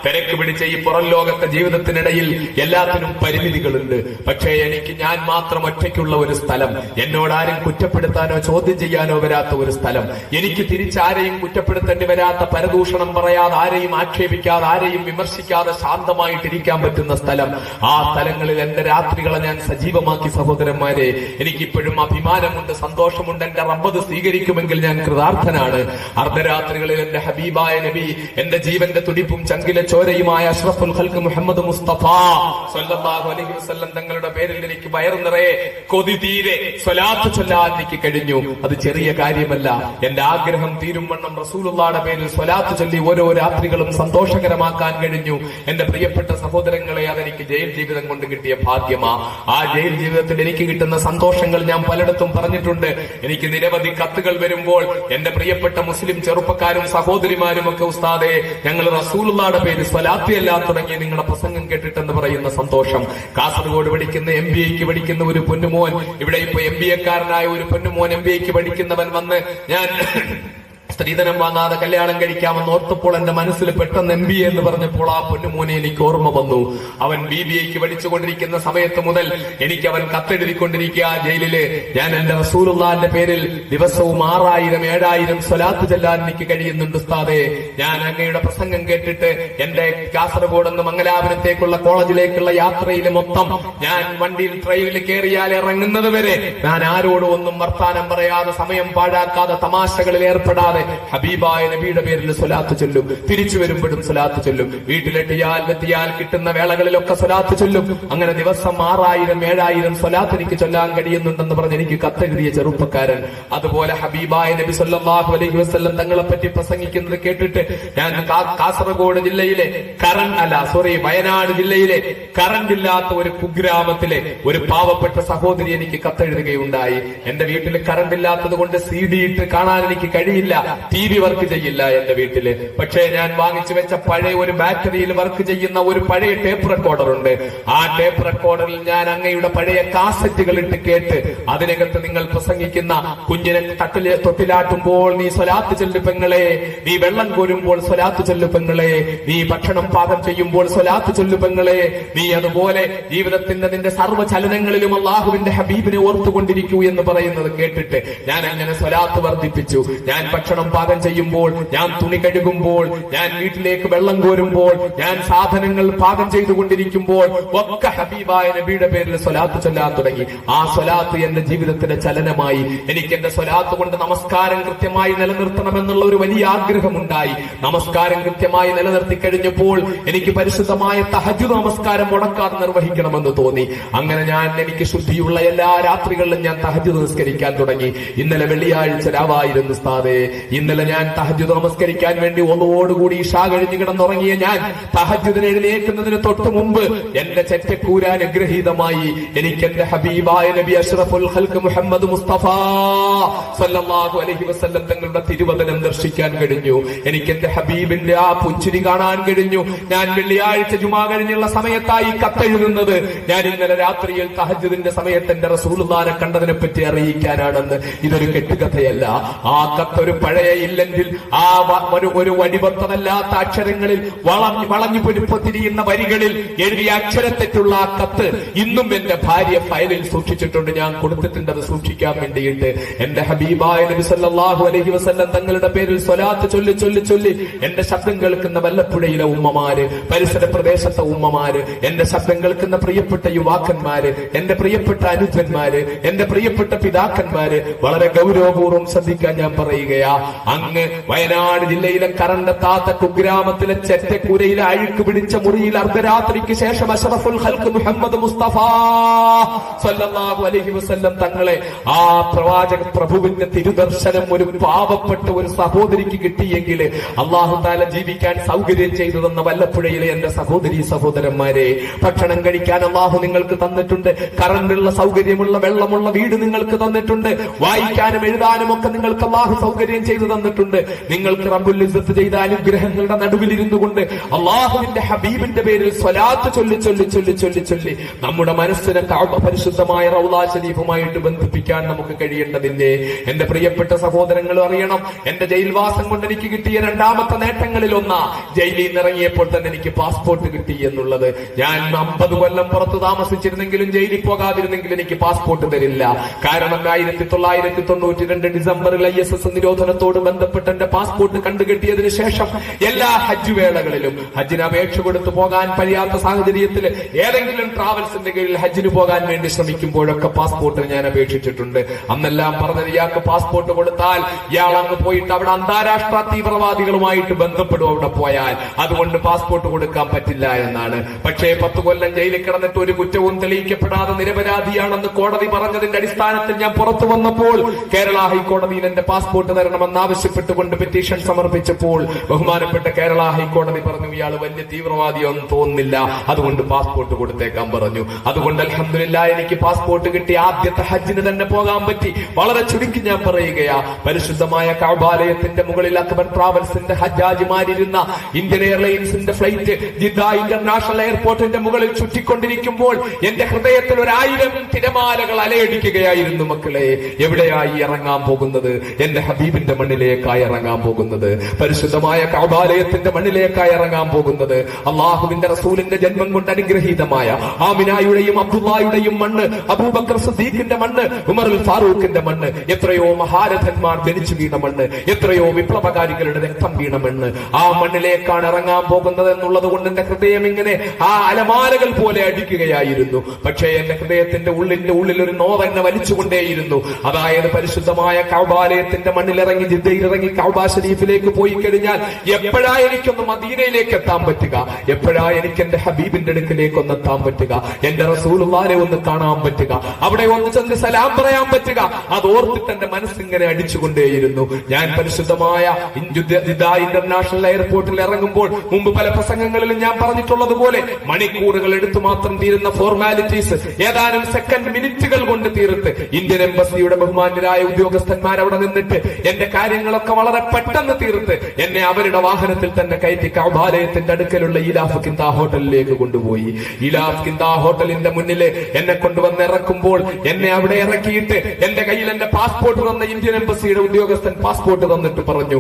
തിരക്ക് പിടിച്ച ഈ പുറം ലോകത്തെ ജീവിതത്തിനിടയിൽ എല്ലാത്തിനും പരിമിതികളുണ്ട്. പക്ഷേ എനിക്ക് ഞാൻ മാത്രം ഒറ്റയ്ക്കുള്ള ഒരു സ്ഥലം, എന്നോടാരും കുറ്റപ്പെടുത്താനോ ചോദ്യം ചെയ്യാനോ വരാത്ത ഒരു സ്ഥലം, എനിക്ക് തിരിച്ചാരെയും കുറ്റപ്പെടുത്തേണ്ടി വരാത്ത, പരദൂഷണം പറയാതെ, ആരെയും ആക്ഷേപിക്കാതെ, ആരെയും വിമർശിക്കാതെ ശാന്തമായിട്ടിരിക്കാൻ പറ്റുന്ന സ്ഥലം. ആ സ്ഥലങ്ങളിൽ എന്റെ രാത്രികളെ ഞാൻ സജീവമാക്കി. സഹോദരന്മാരെ, എനിക്കിപ്പോഴും അഭിമാനമുണ്ട്, സന്തോഷമുണ്ട്. എന്റെ റബ്ബ് സ്വീകരിക്കുമെങ്കിൽ ഞാൻ കൃതാർത്ഥനാണ്. അർദ്ധരാത്രികളിൽ എന്റെ ഹബീബായ നബി, എന്റെ ജീവന്റെ തുടിപ്പും ചങ്കിലെ ചോരയുമായ അഷ്റഫുൽ ഖൽഖ് മുഹമ്മദ് മുസ്തഫ സല്ലല്ലാഹു അലൈഹി വസല്ലം തങ്ങളുടെ പേരിൽ എനിക്ക് വയറു നിറയെ കൊതി തീരെ സ്വലാത്ത് ചൊല്ലാൻ എനിക്ക് കഴിഞ്ഞു. അത് ചെറിയ കാര്യമല്ല. എന്റെ ആഗ്രഹം തീരും വണ്ണം റസൂലുള്ളാഹിയുടെ പേരിൽ സ്വലാത്ത് ചൊല്ലി ഓരോ രാത്രികളും സന്തോഷകരമാക്കാൻ കഴിഞ്ഞു. എന്റെ പ്രിയപ്പെട്ട സഹോദരങ്ങളെ, അതെനിക്ക് ജയിൽ ജീവിതം കൊണ്ട് കിട്ടിയ ഭാഗ്യമാ. ആ ജയിൽ ജീവിതത്തിൽ എനിക്ക് കിട്ടുന്ന സന്തോഷങ്ങൾ ഞാൻ പലയിടത്തും പറഞ്ഞിട്ടുണ്ട്. എനിക്ക് നിരവധി കത്തുകൾ വരുമ്പോൾ എന്റെ പ്രിയപ്പെട്ട മുസ്ലിം ചെറുപ്പക്കാരും സഹോദരിമാരും ഒക്കെ, ഉസ്താദെ, ഞങ്ങൾ റസൂലുള്ളാഹിയുടെ പേര് സ്വലാത്ത് എല്ലാം തുടങ്ങി നിങ്ങളുടെ പ്രസംഗം കേട്ടിട്ടെന്ന് പറയുന്ന സന്തോഷം. കാസർഗോഡ് പഠിക്കുന്ന MBA പഠിക്കുന്ന ഒരു പൊന്നുമോൻ, ഇവിടെ ഇപ്പൊ MBA കാരനായ ഒരു പൊന്നുമോൻ, MBA പഠിക്കുന്നവൻ വന്ന് ഞാൻ സ്ത്രീധനം വാങ്ങാതെ കല്യാണം കഴിക്കാമെന്ന് ഓർത്തപ്പോൾ എന്റെ മനസ്സിൽ പെട്ടെന്ന് MBA എന്ന് പറഞ്ഞപ്പോൾ ആ പൊന്നുമോനെ എനിക്ക് ഓർമ്മ വന്നു. അവൻ BBAക്ക് പഠിച്ചുകൊണ്ടിരിക്കുന്ന സമയത്ത് മുതൽ എനിക്ക് അവൻ കത്തെഴുതിക്കൊണ്ടിരിക്കുക ജയിലില്. ഞാൻ എന്റെ റസൂലുള്ളാഹിന്റെ പേരിൽ ദിവസവും 6000 7000 സ്വലാത്ത് ചെല്ലാൻ എനിക്ക് കഴിയുന്നുണ്ട് ഉസ്താദേ. ഞാൻ അങ്ങയുടെ പ്രസംഗം കേട്ടിട്ട് എന്റെ കാസർഗോഡ് നിന്ന് മംഗലാപുരത്തേക്കുള്ള കോളേജിലേക്കുള്ള യാത്രയിൽ മൊത്തം ഞാൻ വണ്ടിയിൽ ട്രെയിനിൽ കയറിയാൽ ഇറങ്ങുന്നത് വരെ ഞാൻ ആരോടും ഒന്നും വർത്താനം പറയാതെ, സമയം പാഴാക്കാതെ, തമാശകളിൽ ഏർപ്പെടാതെ ഹബീബായ നബിയുടെ പേരിൽ സ്വലാത്ത് ചൊല്ലും. തിരിച്ചു വരുമ്പോഴും സ്വലാത്ത് ചൊല്ലും. വീട്ടിലെത്തിയാൽ കിട്ടുന്ന വേളകളിലൊക്കെ സ്വലാത്ത് ചൊല്ലും. അങ്ങനെ ദിവസം 6000 7000 സ്വലാത്ത് എനിക്ക് ചൊല്ലാൻ കഴിയുന്നുണ്ടെന്ന് പറഞ്ഞ് എനിക്ക് കത്തെഴുതിയ ചെറുപ്പക്കാരൻ. അതുപോലെ ഹബീബായ നബി സല്ലല്ലാഹു അലൈഹി വസല്ലം തങ്ങളെ പറ്റി പ്രസംഗിക്കുന്നത് കേട്ടിട്ട് ഞാൻ കാസർഗോഡ് ജില്ലയിലെ വയനാട് ജില്ലയിലെ കറണ്ട് ഇല്ലാത്ത ഒരു കുഗ്രാമത്തിലെ ഒരു പാവപ്പെട്ട സഹോദരി എനിക്ക് കത്തെഴുതുകയുണ്ടായി. എന്റെ വീട്ടിൽ കറണ്ട് ഇല്ലാത്തത് കൊണ്ട് CD ഇട്ട് കാണാൻ എനിക്ക് കഴിയില്ല, TV വർക്ക് ചെയ്യില്ല എന്റെ വീട്ടില്. പക്ഷേ ഞാൻ വാങ്ങിച്ചു വെച്ച പഴയ ഒരു ബാറ്ററിയിൽ വർക്ക് ചെയ്യുന്ന ഒരു പഴയ ടേപ്പ് റെക്കോർഡർ ഉണ്ട്. ആ ടേപ്പ് റെക്കോർഡറിൽ ഞാൻ അങ്ങയുടെ പഴയ കാസറ്റുകൾ ഇട്ട് കേട്ട് അതിനകത്ത് നിങ്ങൾ പ്രസംഗിക്കുന്ന കുഞ്ഞിനെ തൊട്ടിലാട്ടുമ്പോൾ നീ സ്വലാത്ത് ചൊല്ലു പെങ്ങളെ, നീ വെള്ളം കോരുമ്പോൾ സ്വലാത്ത് ചൊല്ലു പെങ്ങളെ, നീ ഭക്ഷണം പാകം ചെയ്യുമ്പോൾ സ്വലാത്ത് ചൊല്ലു പെങ്ങളെ, നീ അതുപോലെ ജീവിതത്തിന്റെ നിന്റെ സർവ്വചലനങ്ങളിലും അള്ളാഹുവിന്റെ ഹബീബിനെ ഓർത്തുകൊണ്ടിരിക്കൂ എന്ന് പറയുന്നത് കേട്ടിട്ട് ഞാൻ അങ്ങനെ സ്വലാത്ത് വർദ്ധിപ്പിച്ചു. ഞാൻ ഭക്ഷണം പാകം ചെയ്യുമ്പോൾ, ഞാൻ തുണി കഴുകുമ്പോൾ, ഞാൻ വീട്ടിലേക്ക് വെള്ളം കോരുമ്പോൾ, ഞാൻ സാധനങ്ങൾ പാകം ചെയ്തുകൊണ്ടിരിക്കുമ്പോൾ ഒക്കെ ഹബീബായ നബിയുടെ പേരിൽ സ്വലാത്ത് ചൊല്ലാൻ തുടങ്ങി. ആ സ്വലാത്ത് എന്റെ ജീവിതത്തിന്റെ ചലനമായി. എനിക്ക് എന്റെ സ്വലാത്ത് കൊണ്ട് നമസ്കാരം കൃത്യമായി നിലനിർത്തണമെന്നുള്ള ഒരു വലിയ ആഗ്രഹമുണ്ടായി. നമസ്കാരം കൃത്യമായി നിലനിർത്തി കഴിഞ്ഞപ്പോൾ എനിക്ക് പരിശുദ്ധമായ തഹജ്ജുദ് നമസ്കാരം മുടക്കാതെ നിർവഹിക്കണമെന്ന് തോന്നി. അങ്ങനെ എനിക്ക് ശുദ്ധിയുള്ള എല്ലാ രാത്രികളിലും ഞാൻ തഹജ്ജുദ് നമസ്കരിക്കാൻ തുടങ്ങി. ഇന്നലെ വെള്ളിയാഴ്ച രാവായിരുന്നു ഉസ്താദേ. ഇന്നലെ ഞാൻ തഹജ്ജുദ് നമസ്കരിക്കാൻ വേണ്ടി ഒന്നോടുകൂടി ഇശാ കഴിഞ്ഞ് കിടന്നുറങ്ങിയ ഞാൻ തഹജ്ജുദിന് എഴുന്നേൽക്കുന്നതിന് തൊട്ട് മുമ്പ് എന്റെ ചെറ്റക്കൂര അനുഗ്രഹീതമായി. എനിക്ക് എന്റെ ഹബീബായ നബി അഷ്റഫുൽ ഖൽഖ് മുഹമ്മദ് മുസ്തഫ സല്ലല്ലാഹു അലൈഹി വസല്ലം തങ്ങളുടെ തിരുവദനം ദർശിക്കാൻ കഴിഞ്ഞു. എനിക്ക് എന്റെ ഹബീബിന്റെ ആ പുഞ്ചിരി കാണാൻ കഴിഞ്ഞു. ഞാൻ വെള്ളിയാഴ്ച ജുമാ കഴിഞ്ഞുള്ള സമയത്തായി കത്തെഴുതുന്നത് ഞാൻ ഇന്നലെ രാത്രിയിൽ തഹജ്ജുദിന്റെ സമയത്ത് എന്റെ റസൂലുള്ളാഹിനെ കണ്ടതിനെ പറ്റി അറിയിക്കാനാണെന്ന്. ഇതൊരു കെട്ടുകഥയല്ല. ആ കത്തൊരു പഴയ ഇല്ലെങ്കിൽ ആ ഒരു വടിവത്തതല്ലാത്ത അക്ഷരങ്ങളിൽ വളഞ്ഞു പൊരുപ്പത്തിരിയുന്ന വരികളിൽ എഴുതിയ അക്ഷരത്തെറ്റുള്ള ആ കത്ത് ഇന്നും എന്റെ ഭാര്യ ഫയലിൽ സൂക്ഷിച്ചിട്ടുണ്ട്. ഞാൻ കൊടുത്തിട്ടുണ്ട് അത് സൂക്ഷിക്കാൻ വേണ്ടിയിട്ട്. എന്റെ ഹബീബായ നബി സല്ലല്ലാഹു അലൈഹി വസല്ലം തങ്ങളുടെ പേരിൽ സ്വലാത്ത് ചൊല്ലി ചൊല്ലി ചൊല്ലി എന്റെ ശബ്ദം കേൾക്കുന്ന വല്ലപ്പുഴയിലെ ഉമ്മമാര്, പരിസര പ്രദേശത്തെ ഉമ്മമാര്, എന്റെ ശബ്ദം കേൾക്കുന്ന പ്രിയപ്പെട്ട യുവാക്കന്മാര്, എന്റെ പ്രിയപ്പെട്ട അനുജന്മാര്, എന്റെ പ്രിയപ്പെട്ട പിതാക്കന്മാര് വളരെ ഗൗരവപൂർവ്വം ശ്രദ്ധിക്കാൻ ഞാൻ പറയുകയാ. അങ്ങ് വയനാട് ജില്ലയിലെ കറണ്ടെത്താത്ത കുഗ്രാമത്തിലെ ചെറ്റക്കൂരയിലെ അഴുക്ക് പിടിച്ച മുറിയിൽ അർദ്ധരാത്രിക്ക് ശേഷം അഷ്റഫുൽ ഖൽഖ് മുഹമ്മദ് മുസ്തഫ സല്ലല്ലാഹു അലൈഹി വസല്ലം തങ്ങളെ ആ പ്രവാചക പ്രഭുവിന്റെ തിരുദർശനം ഒരു പാവപ്പെട്ട ഒരു സഹോദരിക്ക് കിട്ടിയെങ്കിൽ അല്ലാഹു തആല ജീവിക്കാൻ സൗകര്യം ചെയ്തു തന്ന വല്ലപ്പുഴയിലെ എന്റെ സഹോദരി സഹോദരന്മാരെ, ഭക്ഷണം കഴിക്കാൻ അല്ലാഹു നിങ്ങൾക്ക് തന്നിട്ടുണ്ട്. കറണ്ടുള്ള സൗകര്യമുള്ള വെള്ളമുള്ള വീട് നിങ്ങൾക്ക് തന്നിട്ടുണ്ട്. വായിക്കാനും എഴുതാനും ഒക്കെ നിങ്ങൾക്ക് അല്ലാഹു സൗകര്യം ചെയ്തു തന്നിട്ടുണ്ട്. നിങ്ങൾക്ക് റബ്ബുൽ ഇസ്സത്ത് ചെയ്ത അനുഗ്രഹങ്ങളുടെ നടുവിലിരുന്നു കൊണ്ട് അല്ലാഹുവിന്റെ ഹബീബിന്റെ പേരിൽ സ്വലാത്ത് ചൊല്ലി ചൊല്ലി ചൊല്ലി ചൊല്ലി ചൊല്ലി നമ്മുടെ മനസ്സിനെ കഅബ പരിശുദ്ധമായ റൗള ശരീഫുമായിട്ട് ബന്ധിപ്പിക്കാൻ നമുക്ക് കഴിയേണ്ടതില്ലേ? എന്റെ പ്രിയപ്പെട്ട സഹോദരങ്ങൾ അറിയണം, എന്റെ ജയിൽവാസം കൊണ്ട് എനിക്ക് കിട്ടിയ രണ്ടാമത്തെ നേട്ടങ്ങളിൽ ഒന്നാ ജയിലിൽ നിന്ന് ഇറങ്ങിയപ്പോൾ തന്നെ എനിക്ക് പാസ്പോർട്ട് കിട്ടി എന്നുള്ളത്. ഞാൻ 50 കൊല്ലം പുറത്ത് താമസിച്ചിരുന്നെങ്കിലും ജയിലിൽ പോകാതിരുന്നെങ്കിലും എനിക്ക് പാസ്പോർട്ട് തരില്ല. കാരണം 1992 ഡിസംബറിൽ ISS നിരോധനത്തോട് ബന്ധപ്പെട്ട് എന്റെ പാസ്പോർട്ട് കണ്ടുകെട്ടിയതിനു ശേഷം എല്ലാ ഹജ്ജ് വേളകളിലും ഹജ്ജിന് അപേക്ഷ കൊടുത്തു പോകാൻ കഴിയാത്ത സാഹചര്യത്തിൽ ഏതെങ്കിലും ട്രാവൽസിന്റെ കീഴിൽ ഹജ്ജിന് പോകാൻ വേണ്ടി ശ്രമിക്കുമ്പോഴൊക്കെ പാസ്പോർട്ടിന് ഞാൻ അപേക്ഷിച്ചിട്ടുണ്ട്. അന്നെല്ലാം പറഞ്ഞത് ഇയാൾക്ക് പാസ്പോർട്ട് കൊടുത്താൽ ഇയാൾ അങ്ങ് പോയിട്ട് അവിടെ അന്താരാഷ്ട്ര തീവ്രവാദികളുമായിട്ട് ബന്ധപ്പെടും അവിടെ പോയാൽ, അതുകൊണ്ട് പാസ്പോർട്ട് കൊടുക്കാൻ പറ്റില്ല എന്നാണ്. പക്ഷേ 10 കൊല്ലം ജയിലിൽ കിടന്നിട്ട് ഒരു കുറ്റവും തെളിയിക്കപ്പെടാതെ നിരപരാധിയാണെന്ന് കോടതി പറഞ്ഞതിന്റെ അടിസ്ഥാനത്തിൽ ഞാൻ പുറത്തു വന്നപ്പോൾ കേരള ഹൈക്കോടതിയിൽ എന്റെ പാസ്പോർട്ട് തരണമെന്ന് ആവശ്യപ്പെട്ടുകൊണ്ട് പെറ്റീഷൻ സമർപ്പിച്ചപ്പോൾ ബഹുമാനപ്പെട്ട കേരള ഹൈക്കോടതി പറഞ്ഞു ഇയാൾ വലിയ തീവ്രവാദിയൊന്നും തോന്നുന്നില്ല, അതുകൊണ്ട് പാസ്പോർട്ട് കൊടുത്തേക്കാൻ പറഞ്ഞു. അതുകൊണ്ട് അൽഹംദുലില്ലാഹ് എനിക്ക് പാസ്പോർട്ട് കിട്ടി. ആദ്യത്തെ ഹജ്ജിന് തന്നെ പോകാൻ പറ്റി. വളരെ ചുരുക്കി ഞാൻ പറയുകയാ, പരിശുദ്ധമായ കഅബാലയത്തിന്റെ മുകളിൽ അക്ബർ ട്രാവൽസിന്റെ ഹജ്ജാജിമാരിരുന്ന ഇന്ത്യൻ എയർലൈൻസിന്റെ ഫ്ലൈറ്റ് ജിദ്ദ ഇന്റർനാഷണൽ എയർപോർട്ടിന്റെ മുകളിൽ ചുറ്റിക്കൊണ്ടിരിക്കുമ്പോൾ എന്റെ ഹൃദയത്തിൽ 1000 തിരമാലകൾ അലയടിക്കുകയായിരുന്നു. മക്കളെ, എവിടെയായി ഇറങ്ങാൻ പോകുന്നത്? എന്റെ ഹബീബിന്റെ മണ്ണിലേക്കായി ഇറങ്ങാൻ പോകുന്നത്, പരിശുദ്ധമായ കഅബാലയത്തിന്റെ മണ്ണിലേക്കായി ഇറങ്ങാൻ പോകുന്നത്. അള്ളാഹുവിന്റെ റസൂലിന്റെ ജന്മം കൊണ്ട് അനുഗ്രഹീതമായ ആമിനായുടെയും അബ്ദുല്ലായുടെയും മണ്ണ്, അബൂബക്കർ സിദ്ദീഖിന്റെ മണ്ണ്, ഉമറുൽ ഫാറൂഖിന്റെ മണ്ണ്, എത്രയോ മഹാരഥന്മാർ ജനിച്ചു വീണ മണ്ണ്, എത്രയോ വിപ്ലവകാരികളുടെ രക്തം വീണ മണ്ണ്. ആ മണ്ണിലേക്കാണ് ഇറങ്ങാൻ പോകുന്നത് എന്നുള്ളത് കൊണ്ട് എന്റെ ഹൃദയം ഇങ്ങനെ ആ അലമാലകൾ പോലെ അടിക്കുകയായിരുന്നു. പക്ഷേ എന്റെ ഹൃദയത്തിന്റെ ഉള്ളിൽ ഒരു നോവെന്നെ വലിച്ചുകൊണ്ടേയിരുന്നു. അതായത് പരിശുദ്ധമായ കഅബാലയത്തിന്റെ മണ്ണിലിറങ്ങി, ജിദ്ദയിലിറങ്ങി കഅബ ശരീഫിലേക്ക് പോയി കഴിഞ്ഞാൽ എപ്പോഴാ എനിക്കൊന്ന് മദീനയിലേക്ക് എത്താൻ പറ്റുക, എപ്പോഴാ എനിക്ക് എന്റെ ഹബീബിന്റെ അടുക്കിലേക്ക് ഒന്ന് എത്താൻ പറ്റുക, എന്റെ റസൂലുള്ളാഹിനെ ഒന്ന് കാണാൻ പറ്റുക, അവിടെ ഒന്ന് ചെന്ന് സലാം പറയാൻ പറ്റുക, അതോർത്തിട്ട് എന്റെ മനസ്സിങ്ങനെ അടിച്ചുകൊണ്ടേയിരുന്നു. ഞാൻ പരിശുദ്ധമായ ജിദ്ദ ഇന്റർനാഷണൽ എയർപോർട്ടിൽ ഇറങ്ങുമ്പോൾ മുമ്പ് പല പ്രസംഗങ്ങളിലും ഞാൻ പറഞ്ഞിട്ടുള്ളതുപോലെ മണിക്കൂറുകൾ എടുത്തു മാത്രം തീരുന്ന ഫോർമാലിറ്റീസ് ഏതാനും സെക്കൻഡ്, മിനിറ്റുകൾ കൊണ്ട് തീർത്ത് ഇന്ത്യൻ എംബസിയുടെ ബഹുമാന്യരായ ഉദ്യോഗസ്ഥന്മാർ അവിടെ നിന്നിട്ട് എന്റെ കാര്യങ്ങളൊക്കെ വളരെ പെട്ടെന്ന് തീർത്ത് എന്നെ അവരുടെ വാഹനത്തിൽ തന്നെ കയറ്റി കഅബാലയത്തിന്റെ അടുക്കലുള്ള ഇലാഫ് കിന്ത ഹോട്ടലിലേക്ക് കൊണ്ടുപോയി. ഇലാഫ് കിന്ത ഹോട്ടലിന്റെ മുന്നിൽ എന്നെ കൊണ്ടുവന്ന് ഇറക്കുമ്പോൾ എന്നെ അവിടെ ഇറക്കിയിട്ട് എന്റെ കയ്യിൽ എന്റെ പാസ്പോർട്ട് തന്ന ഇന്ത്യൻ എംബസിയുടെ ഉദ്യോഗസ്ഥൻ പാസ്പോർട്ട് തന്നിട്ട് പറഞ്ഞു,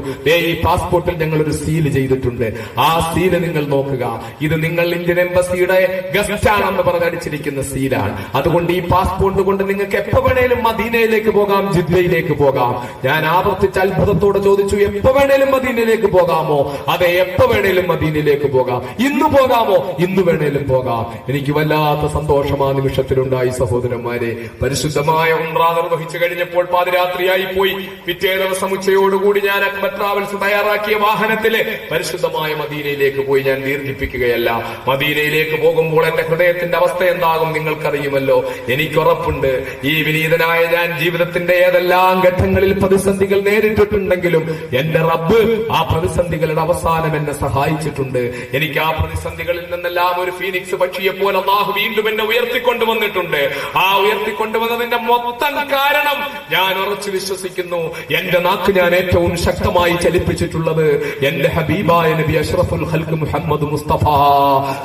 ഈ പാസ്പോർട്ടിൽ ഞങ്ങൾ ഒരു സീൽ ചെയ്തിട്ടുണ്ട്, ആ സീല് നിങ്ങൾ നോക്കുക, ഇത് നിങ്ങൾ ഇന്ത്യൻ എംബസിയുടെ ഗസ്റ്റ് ആണെന്ന് പറഞ്ഞടിച്ചിരിക്കുന്ന സീലാണ്. അതുകൊണ്ട് ഈ പാസ്പോർട്ട് കൊണ്ട് നിങ്ങൾക്ക് എപ്പോ വേണേലും മദീനയിലേക്ക് പോകാം, ജിദ്ദയിലേക്ക് പോകാം. ഞാൻ ആവർത്തിച്ച് അത്ഭുതത്തോടെ ചോദിച്ചു, എപ്പോ വേണേലും മദീനയിലേക്ക് പോകാമോ? അതെ, എപ്പോ വേണേലും മദീനയിലേക്ക് പോകാം. ഇന്ന് പോകാമോ? ഇന്ന് വേണേലും പോകാം. എനിക്ക് വല്ലാത്ത സന്തോഷം ആ നിമിഷത്തിലുണ്ടായി സഹോദരന്മാരെ. പരിശുദ്ധമായ ഉംറ നിർവഹിച്ചു കഴിഞ്ഞപ്പോൾ പാതിരാത്രിയായി പോയി. പിറ്റേ ദിവസം ഉച്ചയോടുകൂടി ഞാൻ അക്ബർ ട്രാവൽസ് തയ്യാറാക്കിയ വാഹനത്തില് പരിശുദ്ധമായ മദീനയിലേക്ക് പോയി. ഞാൻ ദീർഘിപ്പിക്കുകയല്ല. മദീനയിലേക്ക് പോകുമ്പോൾ എന്റെ ഹൃദയത്തിന്റെ അവസ്ഥ എന്താകും നിങ്ങൾക്കറിയുമല്ലോ. എനിക്കുറപ്പുണ്ട്, ഈ വിനീതനായ ഞാൻ ജീവിതത്തിന്റെ ഏതെല്ലാം ഘട്ടങ്ങളിൽ പ്രതിസന്ധികൾ നേരിട്ടിട്ടുണ്ടെങ്കിലും എന്റെ റബ്ബ് ആ പ്രതിസന്ധികളുടെ അവസാനം എന്നെ സഹായിച്ചിട്ടുണ്ട്. എനിക്ക് ആ പ്രതിസന്ധികളിൽ നിന്നെല്ലാം ഒരു ഫീനിക്സ് പക്ഷിയെ പോലെ അല്ലാഹു വീണ്ടും എന്നെ ഉയർത്തിക്കൊണ്ടുവന്നിട്ടുണ്ട്. ആ ഉയർത്തിക്കൊണ്ടുവന്നതിന്റെ മൊത്തം കാരണം ഞാൻ ഉറച്ചു വിശ്വസിക്കുന്നു, എന്റെ നാക്ക് ഞാൻ ഏറ്റവും ശക്തമായി ചലിപ്പിച്ചിട്ടുള്ളത് എന്റെ ഹബീബായ നബി അഷ്റഫുൽ ഖൽഖ് മുഹമ്മദ് മുസ്തഫ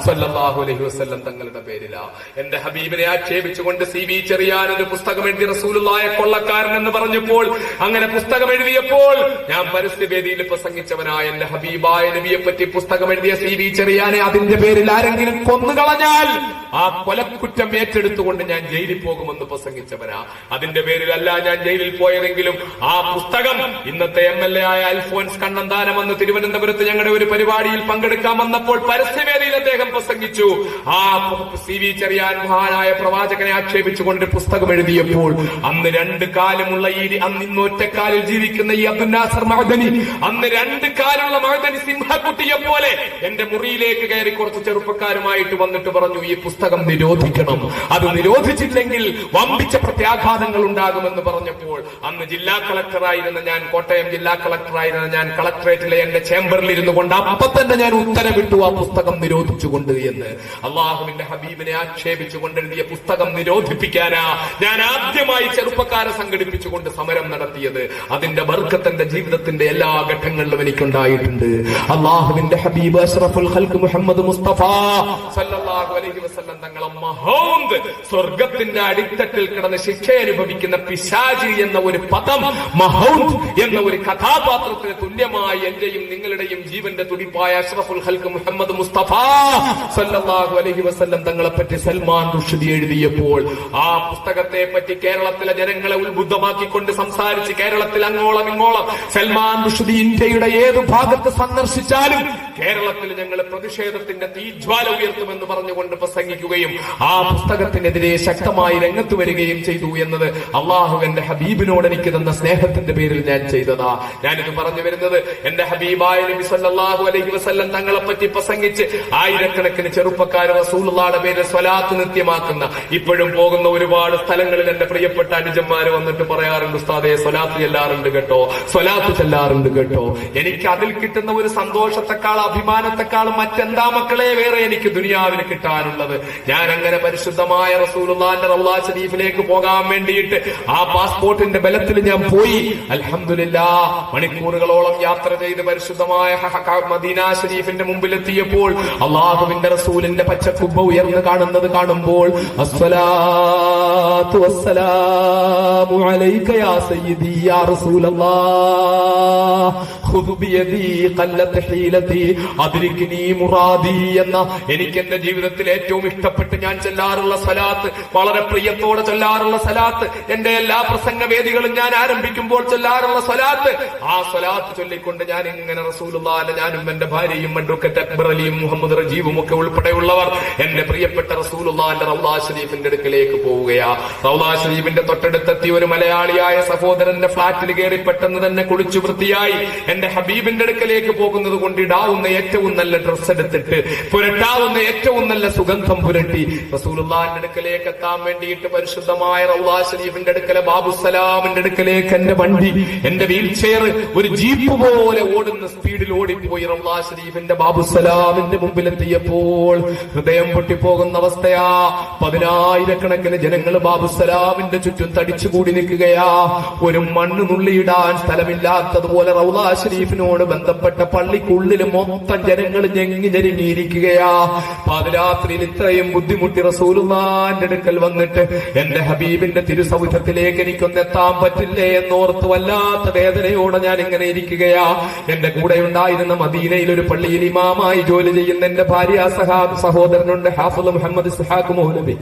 സല്ലല്ലാഹു അലൈഹി വസല്ലം തങ്ങളുടെ പേരിലാ. എന്റെ ഹബീബിനെ ആക്ഷേപിച്ചുകൊണ്ട് CV ചെറിയാൻ ഒരു പുസ്തകം എഴുതി, റസൂലുള്ളാഹിയെ കൊള്ളക്കാരൻ എന്ന് പറഞ്ഞപ്പോൾ, അങ്ങനെ പുസ്തകം എഴുതിയപ്പോൾ ഞാൻ പരസ്യവേദിയിൽ പ്രസംഗിച്ചവനായ എന്റെ ഹബീബായ നബിയെ പറ്റി പുസ്തകം എഴുതിയ CV ചെറിയാനെ അതിന്റെ പേരിൽ ആരെങ്കിലും കൊന്നുകളഞ്ഞാൽ ആ കൊലക്കുറ്റം ഏറ്റെടുത്തുകൊണ്ട് ഞാൻ ജയിലിൽ പോകുമെന്ന് പ്രസംഗിച്ചവനാ. അതിന്റെ പേരിലല്ല ഞാൻ ജയിലിൽ പോയതെങ്കിലും ആ പുസ്തകം ഇന്നത്തെ MLA ആയ അൽഫോൻസ് കണ്ണന്താനം വന്ന് തിരുവനന്തപുരത്ത് ഞങ്ങളുടെ ഒരു പരിപാടിയിൽ പങ്കെടുക്കാൻ വന്നപ്പോൾ പരസ്യവേദിയിൽ അദ്ദേഹം പ്രസംഗിച്ചു. ആ CV ചെറിയാൻ മഹാനായ പ്രവാചകനെ ആക്ഷേപിച്ചുകൊണ്ട് പുസ്തകം എഴുതിയപ്പോൾ അന്ന് രണ്ട് കാലുമുള്ള അന്ന് ഇന്ന് ഒറ്റക്കാലിൽ ജീവിക്കുന്ന ഈ അബ്ദുൽ നാസർ മഅദനി, അന്ന് രണ്ട് കാലുള്ള മഅദനി സിംഹക്കുട്ടിയെ പോലെ എന്റെ മുറിയിലേക്ക് കയറി കുറച്ച് ചെറുപ്പക്കാരുമായിട്ട് വന്നിട്ട് പറഞ്ഞു, ഈ പുസ്തകം നിരോധിക്കണം, അത് നിരോധിച്ചില്ലെങ്കിൽ വമ്പിച്ച പ്രത്യാഘാതങ്ങൾ ഉണ്ടാകുമെന്ന് പറഞ്ഞപ്പോൾ അന്ന് ജില്ലാ കളക്ടറായിരുന്ന ഞാൻ, കോട്ടയം ജില്ലാ കളക്ടറായിരുന്ന ഞാൻ കളക്ടറേറ്റിലെ എന്റെ ചേംബറിൽ ഇരുന്നു കൊണ്ട് അപ്പൊ തന്നെ ഞാൻ ഉത്തരവിട്ടു ആ പുസ്തകം നിരോധിച്ചുകൊണ്ട് എന്ന്. അള്ളാഹുവിന്റെ ഹബീബിനെ ആക്ഷേപിച്ചുകൊണ്ട് എഴുതിയ പുസ്തകം നിരോധിപ്പിക്കാനാ ഞാൻ ആദ്യമായി ചെറുപ്പക്കാരെ സംഘടിപ്പിച്ചുകൊണ്ട് സമരം നടത്തിയത്. അതിന്റെ ബർക്കത്ത് എന്റെ ജീവിതത്തിന്റെ എല്ലാ ഘട്ടങ്ങളിലും എനിക്കുണ്ടായിട്ടുണ്ട്. അള്ളാഹുവിന്റെ ഹബീബ് അഷ്റഫുൽ ഖൽഖ് മുഹമ്മദ് മുസ്തഫ സല്ലല്ലാഹു അലൈഹി വസല്ലം തങ്ങളെ മഹൗന്ത്, സ്വർഗത്തിന്റെ അടിത്തട്ടിൽ കിടന്ന് ശിക്ഷ അനുഭവിക്കുന്ന പിശാചി എന്ന ഒരു പദം, മഹൗന്ത് എന്ന ഒരു കഥാപാത്രത്തിന് തുല്യമായി എന്റെയും നിങ്ങളുടെയും ജീവന്റെ തുടിപ്പായ അഷ്റഫുൽ ഖൽഖ് മുഹമ്മദ് മുസ്തഫ സല്ലല്ലാഹു അലൈഹി വസല്ലം തങ്ങളെ പറ്റി സൽമാൻ റുഷ്ദി എഴുതിയപ്പോൾ ആ പുസ്തകത്തെ പറ്റി കേരളത്തിലെ ജനങ്ങളെ ഉത്ബുദ്ധമാക്കിക്കൊണ്ട് സംസാരിച്ച് കേരളത്തിൽ അങ്ങോളം ഇങ്ങോളം സൽമാൻ റുഷ്ദി ഇന്ത്യയുടെ ഏത് ഭാഗത്ത് സന്ദർശിച്ചാലും കേരളത്തിൽ ഞങ്ങൾ പ്രതിഷേധത്തിന്റെ തീജ്വാല ഉയർത്തുമെന്ന് പറഞ്ഞുകൊണ്ട് പ്രസംഗിക്കുകയും ആ പുസ്തകത്തിനെതിരെ ശക്തമായി രംഗത്ത് വരികയും ചെയ്തു എന്നത് അള്ളാഹുവിന്റെ ഹബീബിനോട് എനിക്ക് തന്ന സ്നേഹത്തിന്റെ പേരിൽ ഞാൻ ചെയ്തതാ. ഞാനിത് പറഞ്ഞു വരുന്നത് എന്റെ ഹബീബായ നബി സല്ലല്ലാഹു അലൈഹി വസല്ലം തങ്ങളെ പറ്റി പ്രസംഗിച്ച് ആയിരക്കണക്കിന് ചെറുപ്പക്കാർ റസൂലുള്ളാഹിയുടെ പേരിൽ സ്വലാത്ത് നിത്യമാക്കുന്ന, ഇപ്പോഴും പോകുന്ന ഒരുപാട് സ്ഥലങ്ങളിൽ എന്റെ പ്രിയപ്പെട്ട അനുജന്മാര് വന്നിട്ട് പറയാറുണ്ട്, ഉസ്താദേ സ്വലാത്ത് ചെല്ലാറുണ്ട് കേട്ടോ, സ്വലാത്ത് ചെല്ലാറുണ്ട് കേട്ടോ. എനിക്ക് അതിൽ കിട്ടുന്ന ഒരു സന്തോഷത്തെക്കാൾ അഭിമാനത്തെക്കാളും മറ്റെന്താ മക്കളെ വേറെ എനിക്ക് ദുനിയാവിന് കിട്ടാനുള്ളത്. ഞാൻ അങ്ങനെ പരിശുദ്ധമായ റസൂലുള്ളാഹിന്റെ റൗള ശരീഫിലേക്ക് പോകാൻ വേണ്ടിയിട്ട് ആ പാസ്പോർട്ടിന്റെ ബലത്തിൽ ഞാൻ പോയി. അൽഹംദുലില്ലാഹ് മണിക്കൂറുകളോളം യാത്ര ചെയ്ത് പരിശുദ്ധമായ മദീന ശരീഫിന്റെ മുമ്പിലെത്തിയപ്പോൾ അള്ളാഹുവിന്റെ റസൂലിന്റെ പച്ചക്കുബ്ബ ഉയർന്നു കാണുന്നത് കാണുമ്പോൾ അസ്സലാത്തു അസ്സലാത്തു വസ്സലാമു അലൈക യാ സയ്യിദി യാ റസൂലല്ലാഹ് ഖുദ് ബിയദി ഖല്ലത് ഹീലതി അദ്രിക്നി മുറാദി എന്ന എനിക്ക് എന്റെ ജീവിതത്തിൽ ഏറ്റവും ഇഷ്ടപ്പെട്ട് ഞാൻ ചൊല്ലാറുള്ള സ്വലാത്ത്, വളരെ പ്രിയത്തോടെ ചൊല്ലാറുള്ള സ്വലാത്ത്, എന്റെ എല്ലാ പ്രസംഗ വേദികളും ഞാൻ ആരംഭിക്കുമ്പോൾ ചൊല്ലാറുള്ള സ്വലാത്ത്, ആ സ്വലാത്ത് ചൊല്ലിക്കൊണ്ട് ഞാൻ ഇങ്ങനെ റസൂലുള്ളാഹിനെ, ഞാനും എന്റെ ഭാര്യയും അഡ്വക്കേറ്റ് അക്ബർ അലിയും മുഹമ്മദ് റജീബും ഒക്കെ ഉൾപ്പെടെയുള്ളവർ എന്റെ പ്രിയപ്പെട്ട റസൂലുള്ളാഹിന്റെ റൗള ശരീഫിന്റെ അടുക്കലേക്ക് പോവുകയാ. റൗള ശരീഫിന്റെ തൊട്ടടുത്തെത്തി ഒരു മലയാളിയായ സഹോദരന്റെ ഫ്ളാറ്റിൽ കയറി പെട്ടെന്ന് തന്നെ കുളിച്ചു വൃത്തിയായി എന്റെ ഹബീബിന്റെ അടുക്കലേക്ക് പോകുന്നത് കൊണ്ട് ഇടാവുന്ന ഏറ്റവും നല്ല ഡ്രസ് എടുത്തിട്ട് പുരട്ടാവുന്ന ഏറ്റവും നല്ല സുഗന്ധം പുരട്ടി റസൂലുള്ളാഹിന്റെ അടുക്കലേക്ക് എത്താൻ വേണ്ടിയിട്ട് പരിശുദ്ധമായ റൗള ശരീഫിന്റെ അടുക്കലെ ബാബുസലാമിന്റെ അടുക്കലേക്ക് എന്റെ വണ്ടി, എന്റെ വീൽ ചെയർ ഒരു ജീപ്പ് പോലെ ഓടുന്ന സ്പീഡിൽ ഓടിപ്പോയി റൗള ശരീഫിന്റെ ബാബുസലാമിന്റെ മുമ്പിലെത്തിയപ്പോൾ ഹൃദയം പൊട്ടിപ്പോകുന്ന അവസ്ഥയാ. 10,000-കണക്കിന് ജനങ്ങൾ ബാബുസലാമിന്റെ ചുറ്റും തടിച്ചുകൂടി നിൽക്കുകയാ. ഒരു മണ്ണ് നുള്ളിയിടാൻ സ്ഥലമില്ലാത്തതുപോലെ റൗള ശരീഫിനോട് ബന്ധപ്പെട്ട പള്ളിക്കുള്ളിൽ മൊത്തം ജനങ്ങൾ ഞെങ്ങിഞ്ഞെരിഞ്ഞിരിക്കുകയാ. പാതിരാത്രിയിൽ ഇത്രയും ബുദ്ധിമുട്ടി റസൂലുള്ളാഹിന്റെ അടുക്കൽ വന്നിട്ട് എന്റെ ഹബീബിന്റെ തിരുസൗധത്തിലേക്ക് എനിക്കൊന്ന് എത്താൻ പറ്റില്ലേ എന്നോർത്ത് വല്ലാത്ത വേദനയോടെ ഞാൻ ഇങ്ങനെ ഇരിക്കുകയാ. എന്റെ കൂടെ ഉണ്ടായിരുന്ന മദീനയിൽ ഒരു പള്ളിയിൽ ഇമാമായി ജോലി ചെയ്യുന്ന എന്റെ ഭാര്യ സഹോദരനുണ്ട്, ഹാഫിള് മുഹമ്മദ് ഇസ്ഹാഖ് മൗലവി.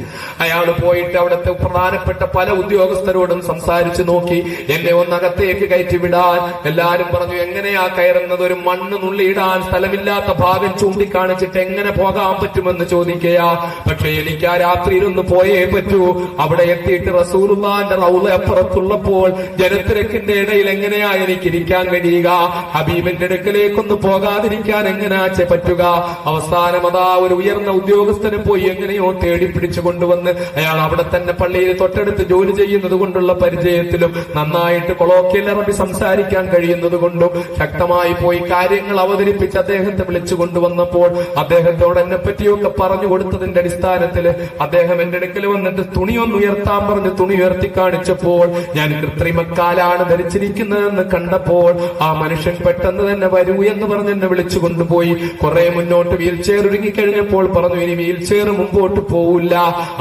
അയാൾ പോയിട്ട് അവിടുത്തെ പ്രധാനപ്പെട്ട പല ഉദ്യോഗസ്ഥരോടും സംസാരിച്ചു നോക്കി എന്നെ ഒന്നകത്തേക്ക് കയറ്റിവിടാൻ. എല്ലാരും പറഞ്ഞു എങ്ങനെയാ കയറുന്നത്, ഒരു മണ്ണ് നുള്ളിയിടാൻ സ്ഥലമില്ലാത്ത ഭാഗം ചൂണ്ടിക്കാണിച്ചിട്ട് എങ്ങനെ പോകാൻ പറ്റുമെന്ന് ചോദിക്കയാ. പക്ഷെ എനിക്ക് ആ രാത്രിയിൽ ഒന്ന് പോയേ പറ്റൂ. അവിടെ എത്തിയിട്ട് റസൂലുള്ളാഹിന്റെ റൗള അപ്പുറത്തുള്ളപ്പോൾ ജനത്തിരക്കിന്റെ ഇടയിൽ എങ്ങനെയാ എനിക്ക് ഇരിക്കാൻ കഴിയുക? ഹബീബിന്റെ അടുക്കലേക്കൊന്ന് പോകാതിരിക്കാൻ എങ്ങനെയാ പറ്റുക? അവസാനം അതാ ഒരു ഉയർന്ന ഉദ്യോഗസ്ഥനെ പോയി എങ്ങനെയോ തേടി പിടിച്ചു കൊണ്ടുവന്ന് അയാൾ അവിടെ തന്നെ പള്ളിയിൽ തൊട്ടടുത്ത് ജോലി ചെയ്യുന്നത് കൊണ്ടുള്ള പരിചയത്തിലും നന്നായിട്ട് കൊളോക്കിയൽ അറബി സംസാരിക്കാൻ കഴിയുന്നത് കൊണ്ടും ശക്തമായി പോയി കാര്യങ്ങൾ അവതരിപ്പിച്ച് അദ്ദേഹത്തെ വിളിച്ചു കൊണ്ടുവന്നപ്പോൾ അദ്ദേഹത്തോട് എന്നെ പറ്റിയൊക്കെ പറഞ്ഞു കൊടുത്തതിന്റെ അടിസ്ഥാനത്തിൽ അദ്ദേഹം എന്റെ അടുക്കൽ വന്നിട്ട് തുണിയൊന്ന് ഉയർത്താൻ പറഞ്ഞ് തുണി ഉയർത്തി കാണിച്ചപ്പോൾ ഞാൻ കൃത്രിമക്കാലാണ് ധരിച്ചിരിക്കുന്നതെന്ന് കണ്ടപ്പോൾ ആ മനുഷ്യൻ പെട്ടെന്ന് തന്നെ വരൂ എന്ന് പറഞ്ഞ് എന്നെ വിളിച്ചു കൊണ്ടുപോയി. കുറെ മുന്നോട്ട് വീൽ ചെയർ ഒരുങ്ങിക്കഴിഞ്ഞപ്പോൾ പറഞ്ഞു ഇനി വീൽ ചെയർ മുമ്പോട്ട് പോവില്ല,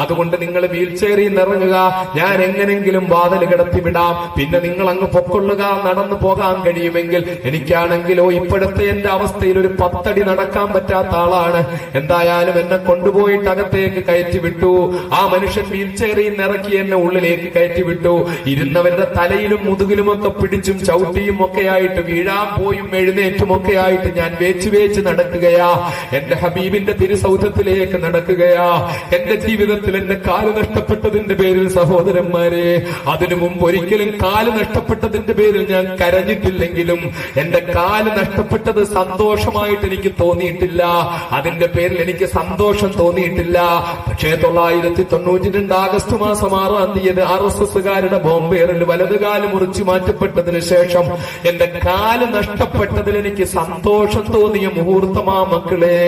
അതുകൊണ്ട് നിങ്ങൾ വീൽ ചെയറിൽ നിന്ന് ഇറങ്ങുക, ഞാൻ എങ്ങനെങ്കിലും വാതിൽ കിടത്തി വിടാം, പിന്നെ നിങ്ങൾ അങ്ങ് പൊക്കൊള്ളുക, നടന്നു പോകാൻ കഴിയുമെങ്കിൽ. എനിക്കാണെങ്കിലോ ഇപ്പോഴത്തെ എന്റെ അവസ്ഥയിൽ ഒരു 10 അടി നടക്കാൻ പറ്റാത്ത ആളാണ്. എന്തായാലും എന്നെ കൊണ്ടുപോയിട്ട് അകത്തേക്ക് കയറ്റി വിട്ടു. ആ മനുഷ്യൻ വീൽ ചെയറിൽ നിന്ന് ഇറക്കി എന്നെ ഉള്ളിലേക്ക് കയറ്റി വിട്ടു. ഇരുന്നവരുടെ തലയിലും മുതുകിലുമൊക്കെ പിടിച്ചും ചവിട്ടിയും ഒക്കെ ആയിട്ട് വീഴാൻ പോയും എഴുന്നേറ്റും ഒക്കെ ആയിട്ട് ഞാൻ വേച്ച് നടക്കുകയാ. എന്റെ ഹബീബിന്റെ തിരുസൗധത്തിലേക്ക് നടക്കുകയാ. എന്റെ ജീവിതത്തിൽ എന്റെ കാല് നഷ്ടപ്പെട്ടതിന്റെ പേരിൽ സഹോദരന്മാരെ, അതിനു മുമ്പ് ഒരിക്കലും കാല് നഷ്ടപ്പെട്ടതിന്റെ പേരിൽ ഞാൻ കരഞ്ഞിട്ടില്ലെങ്കിലും എന്റെ കാല് നഷ്ടപ്പെട്ടത് സന്തോഷമായിട്ട് എനിക്ക് തോന്നിയിട്ടില്ല. അതിന്റെ പേരിൽ എനിക്ക് സന്തോഷം തോന്നിയിട്ടില്ല. പക്ഷേ 1992 ആഗസ്റ്റ് മാസം 6-ാം തീയതി RSSകാരുടെ ബോംബേറിൽ വലതുകാല് മുറിച്ചു മാറ്റപ്പെട്ടതിന് ശേഷം എന്റെ കാല് നഷ്ടപ്പെട്ടതിൽ എനിക്ക് സന്തോഷം തോന്നിയ മുഹൂർത്തമാ മക്കളെ.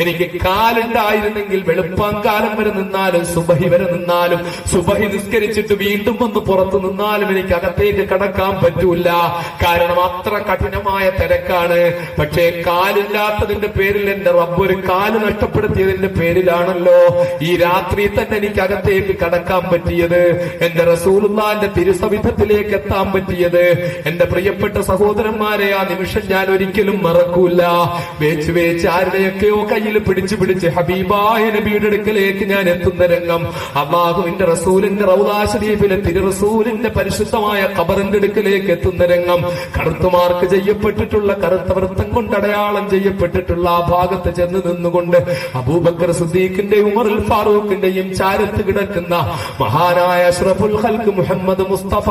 എനിക്ക് കാലുണ്ടായിരുന്നെങ്കിൽ വെളുപ്പാങ്കാലം വരെ നിന്നാലും സുബഹി വരെ നിന്നാലും സുബഹി നിസ്കരിച്ചിട്ട് വീണ്ടും ഒന്ന് പുറത്തു നിന്നാലും എനിക്ക് അകത്തേക്ക് കടക്കാൻ പറ്റൂല. കാരണം അത്ര കഠിനമായ തിരക്കാണ്. പക്ഷേ കാലില്ലാത്തതിന്റെ പേരിൽ എന്റെ റബ്ബ് ഒരു കാല് നഷ്ടപ്പെടുത്തിയതിന്റെ പേരിലാണല്ലോ ഈ രാത്രി തന്നെ എനിക്ക് അകത്തേക്ക് കടക്കാൻ പറ്റിയത്, എന്റെ റസൂലുള്ളാഹിന്റെ തിരുസവിധത്തിലേക്ക് എത്താൻ പറ്റിയത്. എന്റെ പ്രിയപ്പെട്ട സഹോദരന്മാരെ, ആ നിമിഷം ഞാൻ ഒരിക്കലും മറക്കൂല. വേച്ച് ആരുടെയൊക്കെയോ കയ്യിൽ പിടിച്ച് ഹബീബായ നബിയുടെ അടുക്കലേക്ക് ഞാൻ എത്തുന്ന രംഗം, അല്ലാഹുവിന്റെ റസൂലിന്റെ റൗളാ ശരീഫിലെ തിരു റസൂലിന്റെ പരിശുദ്ധമായ ഖബറിന്റെ അടുക്കലേക്ക് എത്തുന്ന രംഗം, കറുത്തുമാർക്ക് ചെയ്യപ്പെട്ടിട്ടുള്ള കറുത്ത വൃത്തം കൊണ്ട് അടയാളം ചെയ്യപ്പെട്ടിട്ടുള്ള ആ ഭാഗത്ത് ചെന്ന് നിന്നുകൊണ്ട് അബൂബക്കർ സിദ്ദീഖിന്റെയും ഉമറുൽ ഫാറൂഖിന്റെയും ചാരത്ത് കിടക്കുന്ന മഹാനായ അഷ്റഫുൽ ഖൽഖ് മുഹമ്മദ് മുസ്തഫ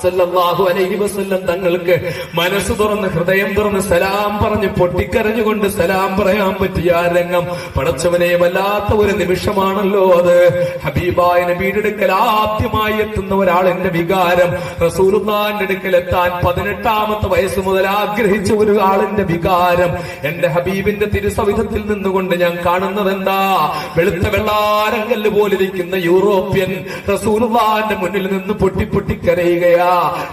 സല്ലല്ലാഹു അലൈഹി വസല്ലം തങ്ങൾക്ക് മനസ്സ് തുറന്ന് ഹൃദയം തുറന്ന് സലാം പറഞ്ഞ് പൊട്ടിക്കരഞ്ഞുകൊണ്ട് സലാം പറയാൻ പറ്റിയ ആ രംഗം, പടച്ചവനെ വല്ലാത്ത ഒരു നിമിഷമാണല്ലോ അത്. ഹബീബായ നബിയുടെ അടുക്കൽ ആദ്യമായി എത്തുന്ന ഒരാളിന്റെ വികാരം, റസൂലുള്ളാഹിന്റെ അടുക്കൽ എത്താൻ 18ാമത്തെ വയസ്സ് മുതൽ ആഗ്രഹിച്ച ഒരു ആളിന്റെ വികാരം. എന്റെ ഹബീബിന്റെ തിരുസവിധത്തിൽ നിന്നുകൊണ്ട് ഞാൻ കാണുന്നത് എന്താ? വെളുത്ത വെള്ളാരങ്കല്ല് പോലിരിക്കുന്ന യൂറോപ്യൻ റസൂലുള്ളാഹിന്റെ മുന്നിൽ നിന്ന് പൊട്ടിക്കരയുകയാ.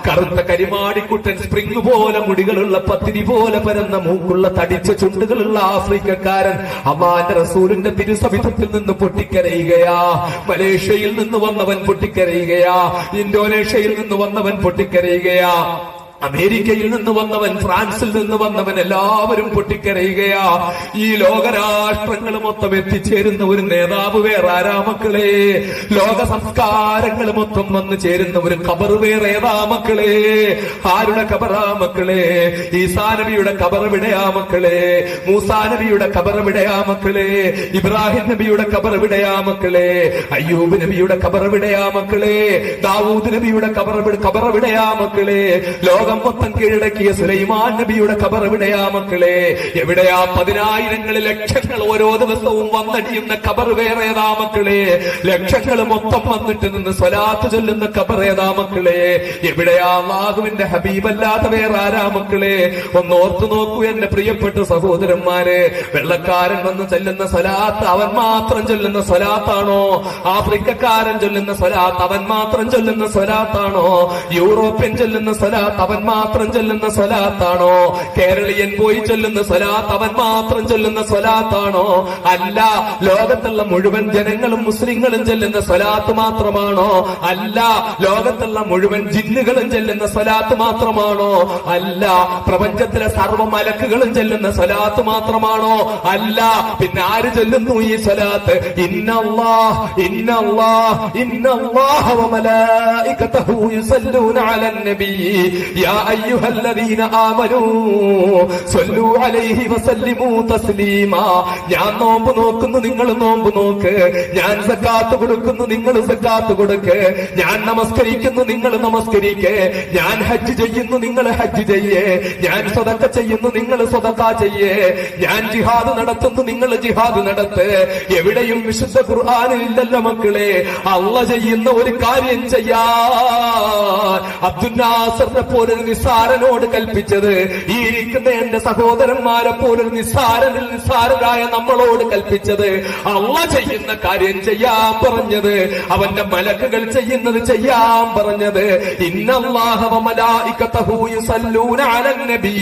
കറുത്ത കരിമാടിക്കുട്ടൻ സ്പ്രിംഗ് പോലെ മുടികളുള്ള പത്തിരി പോലെ പരന്ന മൂക്കുള്ള തടിച്ച ചുണ്ടുകളുള്ള ആഫ്രിക്കക്കാരൻ അള്ളാന്റെ റസൂലിന്റെ തിരുസവിധത്തിൽ നിന്ന് പൊട്ടിക്കരയുകയാ. മലേഷ്യയിൽ നിന്ന് വന്നവൻ പൊട്ടിക്കരയുകയാ. ഇന്തോനേഷ്യയിൽ നിന്ന് വന്നവൻ പൊട്ടിക്കരയുകയാ. അമേരിക്കയിൽ നിന്ന് വന്നവൻ, ഫ്രാൻസിൽ നിന്ന് വന്നവൻ, എല്ലാവരും പൊട്ടിക്കരയുകയാ. ഈ ലോകരാഷ്ട്രങ്ങൾ മൊത്തം എത്തിച്ചേരുന്ന ഒരു നേതാവ് വേറെ ആരാ മക്കളെ? ലോക സംസ്കാരങ്ങൾ മൊത്തം വന്നു ചേരുന്ന ഒരു ഖബർ വേറെ ഏതാ മക്കളെ? ആരുടെ ഖബറാ മക്കളെ? ഈസാ നബിയുടെ ഖബർ എവിടെയാ മക്കളെ? മൂസാ നബിയുടെ ഖബർ എവിടെയാ മക്കളെ? ഇബ്രാഹിം നബിയുടെ ഖബർ എവിടെയാ മക്കളെ? അയ്യൂബ് നബിയുടെ ഖബർ എവിടെയാ മക്കളെ? ദാവൂദ് നബിയുടെ ഖബർ എവിടെയാ മക്കളെ? ലോകം മൊത്തം കീഴടക്കിയ സുലൈമാൻ നബിയുടെ ഖബർ എവിടെയാ മക്കളെ? എവിടെയാ 10,000 ലക്ഷങ്ങൾ ഓരോ ദിവസവും വന്നടിയുന്ന ഖബർ വേറെ ഏതാ മക്കളെ? ലക്ഷങ്ങൾ മൊത്തം വന്നിട്ട് നിന്ന് സ്വലാത്ത് ചൊല്ലുന്ന ഖബർ ഏതാ മക്കളെ? എവിടെയാ അല്ലാഹുവിന്റെ ഹബീബല്ലാതെ വേറെ ആരാ മക്കളെ? ഒന്ന് ഓർത്തു നോക്കൂ എന്റെ പ്രിയപ്പെട്ട സഹോദരന്മാരെ. വെള്ളക്കാരൻ വന്ന് ചൊല്ലുന്ന സ്വലാത്ത് അവൻ മാത്രം ചൊല്ലുന്ന സ്വലാത്താണോ? ആഫ്രിക്കക്കാരൻ ചൊല്ലുന്ന സ്വലാത്ത് അവൻ മാത്രം ചൊല്ലുന്ന സ്വലാത്താണോ? യൂറോപ്യൻ ചൊല്ലുന്ന സ്വലാത്ത് അവൻ മാത്രം ചൊല്ലുന്ന സ്വലാത്താണോ? കേരളീയൻ പോയി ചൊല്ലുന്ന സ്വലാത്ത് അവൻ മാത്രം ചൊല്ലുന്ന സ്വലാത്താണോ? അല്ല. ലോകത്തുള്ള മുഴുവൻ ജനങ്ങളും മുസ്ലിങ്ങളും ചൊല്ലുന്ന സ്വലാത്ത് മാത്രമാണോ? അല്ല. ലോകത്തുള്ള മുഴുവൻ ജിന്നുകളും ചൊല്ലുന്ന സ്വലാത്ത് മാത്രമാണോ? അല്ല. പ്രപഞ്ചത്തിലെ സർവ്വ മലക്കുകളും ചൊല്ലുന്ന സ്വലാത്ത് മാത്രമാണോ? അല്ല. പിന്നെ ആര് ചൊല്ലുന്നു ഈ സ്വലാത്ത്? ഇന്നല്ലാഹ് ഇന്നല്ലാഹ് ഇന്നല്ലാഹ വ മലായികതഹു യുസല്ലൂന അലൻ നബി യാ അയ്യുഹല്ലദീന ആമനൂ സ്വല്ലൂ അലൈഹി വസല്ലിമൂ തസ്ലീമാ. ഞാൻ നോമ്പ് നോക്കുന്നു, നിങ്ങൾ നോമ്പ് നോക്ക്. ഞാൻ സക്കാത്ത് കൊടുക്കുന്നു, നിങ്ങൾ സക്കാത്ത് കൊടുക്ക്. ഞാൻ നമസ്കരിക്കുന്നു, നിങ്ങൾ നമസ്കരിക്ക്. ഞാൻ ഹജ്ജ് ചെയ്യുന്നു, നിങ്ങൾ ഹജ്ജ് ചെയ്യേ. ഞാൻ സ്വതക്ക ചെയ്യുന്നു, നിങ്ങൾ സ്വതക്ക ചെയ്യേ. ഞാൻ ജിഹാദ് നടത്തുന്നു, നിങ്ങൾ ജിഹാദ് നടത്ത്. എവിടെയും വിശുദ്ധ ഖുർആനിൽ ഇല്ലല്ലോ മക്കളെ അള്ള ചെയ്യുന്ന ഒരു കാര്യം ചെയ്യാൻ അബ്ദുൽ നാസറിനെ പോലെ നിസ്സാരനോട് കൽപ്പിച്ചത് ഈ ഇരിക്കുന്ന എന്റെ സഹോദരന്മാരെ പോലൊരു നിസ്സാരരായ നമ്മളോട് കൽപ്പിച്ചത് അള്ള ചെയ്യുന്ന കാര്യം ചെയ്യാൻ പറഞ്ഞത്, അവന്റെ മലക്കുകൾ ചെയ്യുന്നത് ചെയ്യാൻ പറഞ്ഞത്. ഇന്നല്ലാഹ വ മലായികതഹു യുസല്ലൂന അലൻ നബി.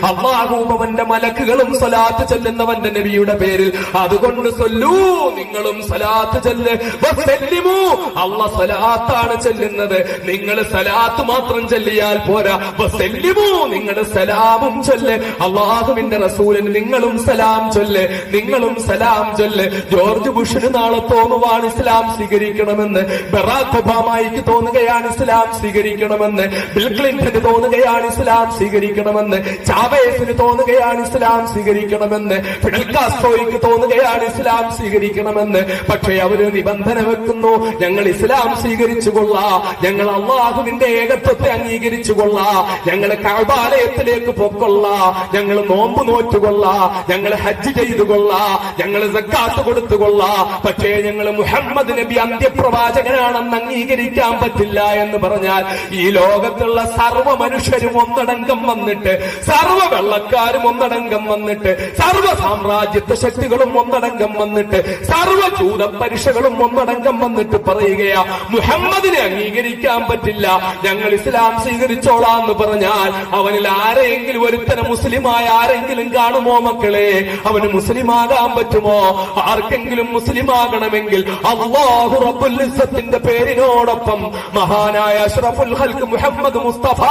അല്ലാഹുവും അവന്റെ മലക്കുകളും സ്വലാത്ത് ചൊല്ലുന്നവന്റെ നബിയുടെ പേരിൽ. അതുകൊണ്ട് സ്വല്ലൂ, നിങ്ങളും സ്വലാത്ത് ചൊല്ല്. വസല്ലിമു, അള്ള സ്വലാത്താണ് ചൊല്ലുന്നത്. നിങ്ങൾ സ്വലാത്ത് മാത്രം ചൊല്ലിയാൽ പോരാ. വസല്ലിമു, നിങ്ങളുടെ സലാമും ചൊല്ല്. അല്ലാഹുവിന്റെ റസൂലിന് നിങ്ങളും സലാം ചൊല്ല്, നിങ്ങളും സലാം ചൊല്ല്. ജോർജ് ബുഷിന് നാളെ തോന്നുവാണ് ഇസ്ലാം സ്വീകരിക്കണമെന്ന്. ബറാക് ഒബാമയ്ക്ക് തോന്നുകയാണ് ഇസ്ലാം സ്വീകരിക്കണമെന്ന്. ബിൽ ക്ലിന്റന് തോന്നുകയാണ് ഇസ്ലാം സ്വീകരിക്കണമെന്ന്. ചാവേസിന് തോന്നുകയാണ് ഇസ്ലാം സ്വീകരിക്കണമെന്ന്. ഫിഡൽ കാസ്ട്രോയ്ക്ക് തോന്നുകയാണ് ഇസ്ലാം സ്വീകരിക്കണമെന്ന്. പക്ഷേ അവര് നിബന്ധന വെക്കുന്നു, ഞങ്ങൾ ഇസ്ലാം സ്വീകരിച്ചു കൊള്ളാം, ഞങ്ങൾ അള്ളാഹുവിന്റെ ഏകത്വത്തെ അംഗീകരിച്ചു കൊള്ളാം, ഞങ്ങൾ കഅബാലയത്തിലേക്ക് പൊക്കൊള്ളാം, ഞങ്ങൾ നോമ്പ് നോറ്റുകൊള്ളാം, ഞങ്ങൾ ഹജ്ജ് ചെയ്തു കൊള്ളാം, ഞങ്ങൾ സക്കാത്ത് കൊടുത്തുകൊള്ളാം. പക്ഷേ ഞങ്ങൾ മുഹമ്മദ് നബി അന്ത്യപ്രവാചകനാണെന്ന് അംഗീകരിക്കാൻ പറ്റില്ല എന്ന് പറഞ്ഞാൽ ഈ ലോകത്തുള്ള സർവ്വ മനുഷ്യരും ഒന്നടങ്കം വന്നിട്ട്, സർവ്വ വെള്ളക്കാരും ഒന്നടങ്കം വന്നിട്ട്, സർവ്വ സാമ്രാജ്യത്വ ശക്തികളും ഒന്നടങ്കം വന്നിട്ട്, സർവ്വ ജൂത പരീക്ഷകളും ഒന്നടങ്കം വന്നിട്ട് പറയുകയാ മുഹമ്മദിനെ അംഗീകരിക്കാൻ പറ്റില്ല, ഞങ്ങൾ ഇസ്ലാം സ്വീകരിച്ചോളാന്ന് പറഞ്ഞാൽ അവനിൽ ആരെങ്കിലും ഒരുത്തനെ മുസ്ലിമായ ആരെങ്കിലും കാണുമോ മക്കളെ? അവന് മുസ്ലിമാകാൻ പറ്റുമോ? ആർക്കെങ്കിലും മുസ്ലിമാകണമെങ്കിൽ അല്ലാഹു റബ്ബുൽ ഇസ്സത്തിന്റെ പേരിനോടൊപ്പം മഹാനായ അഷ്റഫുൽ ഖൽഖ് മുഹമ്മദ് മുസ്തഫ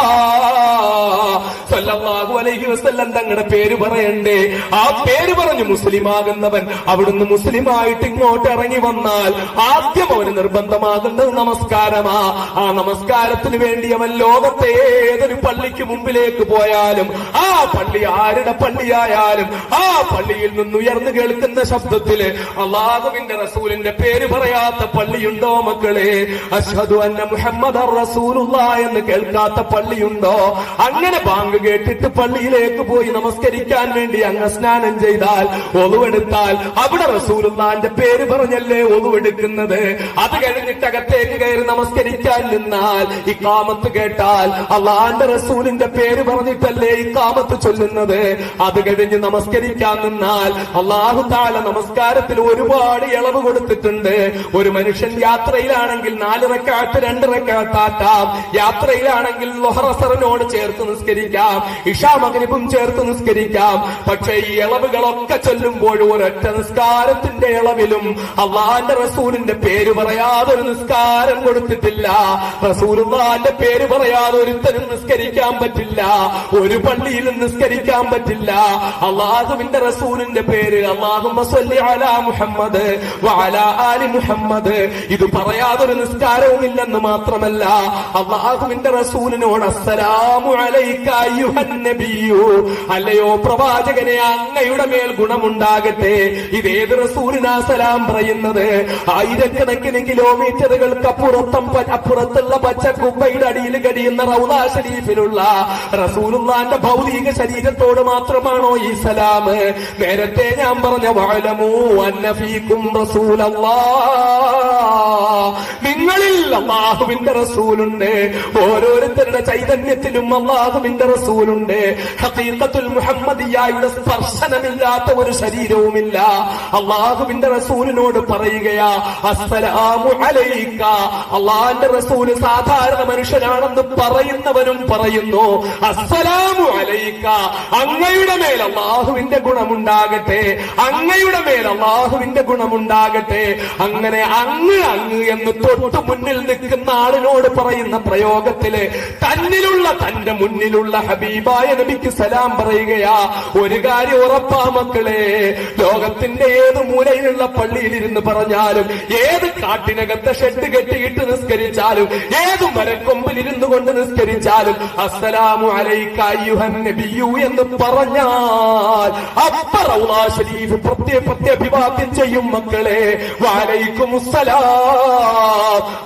സല്ലല്ലാഹു അലൈഹി വസല്ലം തങ്ങളുടെ പേര് പറയണ്ടേ? ആ പേര് പറഞ്ഞു മുസ്ലിമാകുന്നവൻ അവിടുന്ന് മുസ്ലിമായിട്ട് ഇങ്ങോട്ട് ഇറങ്ങി വന്നാൽ ആദ്യം അവന് നിർബന്ധമാകുന്നത് നമസ്കാരമാ. ആ നമസ്കാരത്തിന് വേണ്ടി അവൻ ലോകത്തെ ഏതൊരു പള്ളിക്ക് മുമ്പിലേക്ക് പോയാലും, ആ പള്ളി ആരുടെ പള്ളിയായാലും, ആ പള്ളിയിൽ നിന്ന് ഉയർന്നു കേൾക്കുന്ന ശബ്ദത്തില് അല്ലാഹുവിന്റെ റസൂലിന്റെ പേര് പറയാത്ത പള്ളിയുണ്ടോ മക്കളെ? അശ്ഹദു അന്ന മുഹമ്മദർ റസൂലുള്ളാഹ് എന്ന് കേൾക്കാത്ത പള്ളിയുണ്ടോ? അങ്ങനെ ബാങ്ക് കേട്ടിട്ട് പള്ളിയിലേക്ക് പോയി നമസ്കരിക്കാൻ വേണ്ടി അങ്ങ് സ്നാനം ചെയ്താൽ, ഒളുവെടുത്താൽ അവിടെ റസൂലുള്ളാഹിന്റെ പേര് പറഞ്ഞല്ലേ ഒളുവെടുക്കുന്നത്. അത് കഴിഞ്ഞിട്ട് അകത്തേക്ക് കയറി നമസ്കരിക്കാൻ നിന്നാൽ ഇഖാമത്ത് കേട്ടാൽ അള്ളാന്റെ റസൂലിന്റെ പേര് പറഞ്ഞിട്ടല്ലേ ഇഖാമത്ത് ചൊല്ലുന്നത്. അത് കഴിഞ്ഞ് നമസ്കരിക്കാൻ നിന്നാൽ അല്ലാഹു തആല നമസ്കാരത്തിൽ ഒരുപാട് ഇളവ് കൊടുത്തിട്ടുണ്ട്. ഒരു മനുഷ്യൻ യാത്രയിലാണെങ്കിൽ 4 റക്അത്ത് 2 റക്അത്ത് ആക്കാം. യാത്രയിലാണെങ്കിൽ ളുഹർ അസ്റിനോട് ചേർത്ത് നിസ്കരിക്കാം, ഇശാ മഗ്രിബും ചേർത്ത് നിസ്കരിക്കാം. പക്ഷേ ഈ ഇളവുകളൊക്കെ ചൊല്ലുമ്പോൾ ഒരൊറ്റ നിസ്കാരത്തിന്റെ ഇളവിലും അള്ളാന്റെ റസൂലിന്റെ പേര് പറയാതെ ഒരു നിസ്കാരം കൊടുത്തിട്ടില്ല. റസൂലുള്ളാഹിന്റെ പേര് പറയാതെ ഒരുത്തനും നിസ്കരിക്കാൻ പറ്റില്ല, ഒരു പള്ളിയിലും നിസ്കരിക്കാൻ പറ്റില്ല. അള്ളാഹുവിന്റെ റസൂലിന്റെ പേര് അല്ലാഹുമ്മ സ്വല്ലി അലാ മുഹമ്മദ് വഅലാ ആലി മുഹമ്മദ് ഇത് പറയാതെ ഒരു നിസ്കാരവും ഇല്ലെന്ന് മാത്രമല്ല, അള്ളാഹുവിന്റെ റസൂലിനോട് അസ്സലാമു അലൈക അയ്യുഹൻ നബിയ്യു, അല്ലയോ പ്രവാചകനെ അങ്ങയുടെ മേൽ ഗുണമുണ്ടാകട്ടെ. ഇതേത് റസൂലിനാ സലാം പറയുന്നത്? ആയിരക്കണക്കിന് കിലോമീറ്ററുകൾക്ക് അപ്പുറത്തുള്ള പച്ചക്കുപ്പയുടെ അടിയിൽ കഴിയുന്ന റൗള ഷരീഫിലുള്ള റസൂലുള്ളാഹിന്റെ ഭൗതിക ശരീരത്തോട് മാത്രമാണോ ഈ സലാം? നേരത്തെ ഞാൻ പറഞ്ഞ വഅലമൂ അന്ന ഫീകും റസൂലല്ലാഹ്, നിങ്ങളിൽ അല്ലാഹുവിന്റെ റസൂലുണ്ട്. ഓരോരുത്തരുടെ ചൈതന്യത്തിലും അല്ലാഹുവിന്റെ റസൂലുണ്ട്. ഹഖീഖത്തുൽ മുഹമ്മദിയ്യയുടെ സ്പർശനമില്ലാത്ത ഒരു ശരീരവുമില്ല. അല്ലാഹുവിന്റെ റസൂലിനോട് പറയുകയാ അസ്സലാമു അലൈക. അല്ലാഹുവിന്റെ റസൂൽ സാധാരണ മനുഷ്യനാണെന്ന് പറയുന്നവനും പറയുന്നു അസ്സലാമു അലൈക, അങ്ങയുടെ മേൽ അല്ലാഹുവിന്റെ ഗുണമുണ്ടാകട്ടെ, അങ്ങയുടെ മേൽ അല്ലാഹുവിന്റെ ഗുണമുണ്ടാകട്ടെ. അങ്ങനെ അങ്ങ് എന്ന് തൊട്ടു മുന്നിൽ നിൽക്കുന്ന ആളിനോട് പറയുന്ന പ്രയോഗത്തില് തന്റെ മുന്നിലുള്ള ഹബീബായ നബിക്ക് സലാം പറയുകയാ. ഒരു കാര്യം ഉറപ്പാ മക്കളെ, ലോകത്തിന്റെ ഏത് മൂലയിലുള്ള പള്ളിയിലിരുന്ന് പറഞ്ഞാലും, ഏത് കാട്ടിനകത്തെ ഷെഡ് കെട്ടിയിട്ട് നിസ്കരിച്ചാലും, ഏത് മരക്കൊമ്പിലിരുന്നു കൊണ്ട് നിസ്കരിച്ചാലും അസ്സലാമു അലൈക അയ്യുഹൻ നബിയ്യു എന്ന് പറഞ്ഞാൽ അപ്പ റൗള ശരീഫ് പ്രത്യഭിവാദ്യം ചെയ്യും മക്കളെ. വഅലൈക്കുമുസ്സലാം,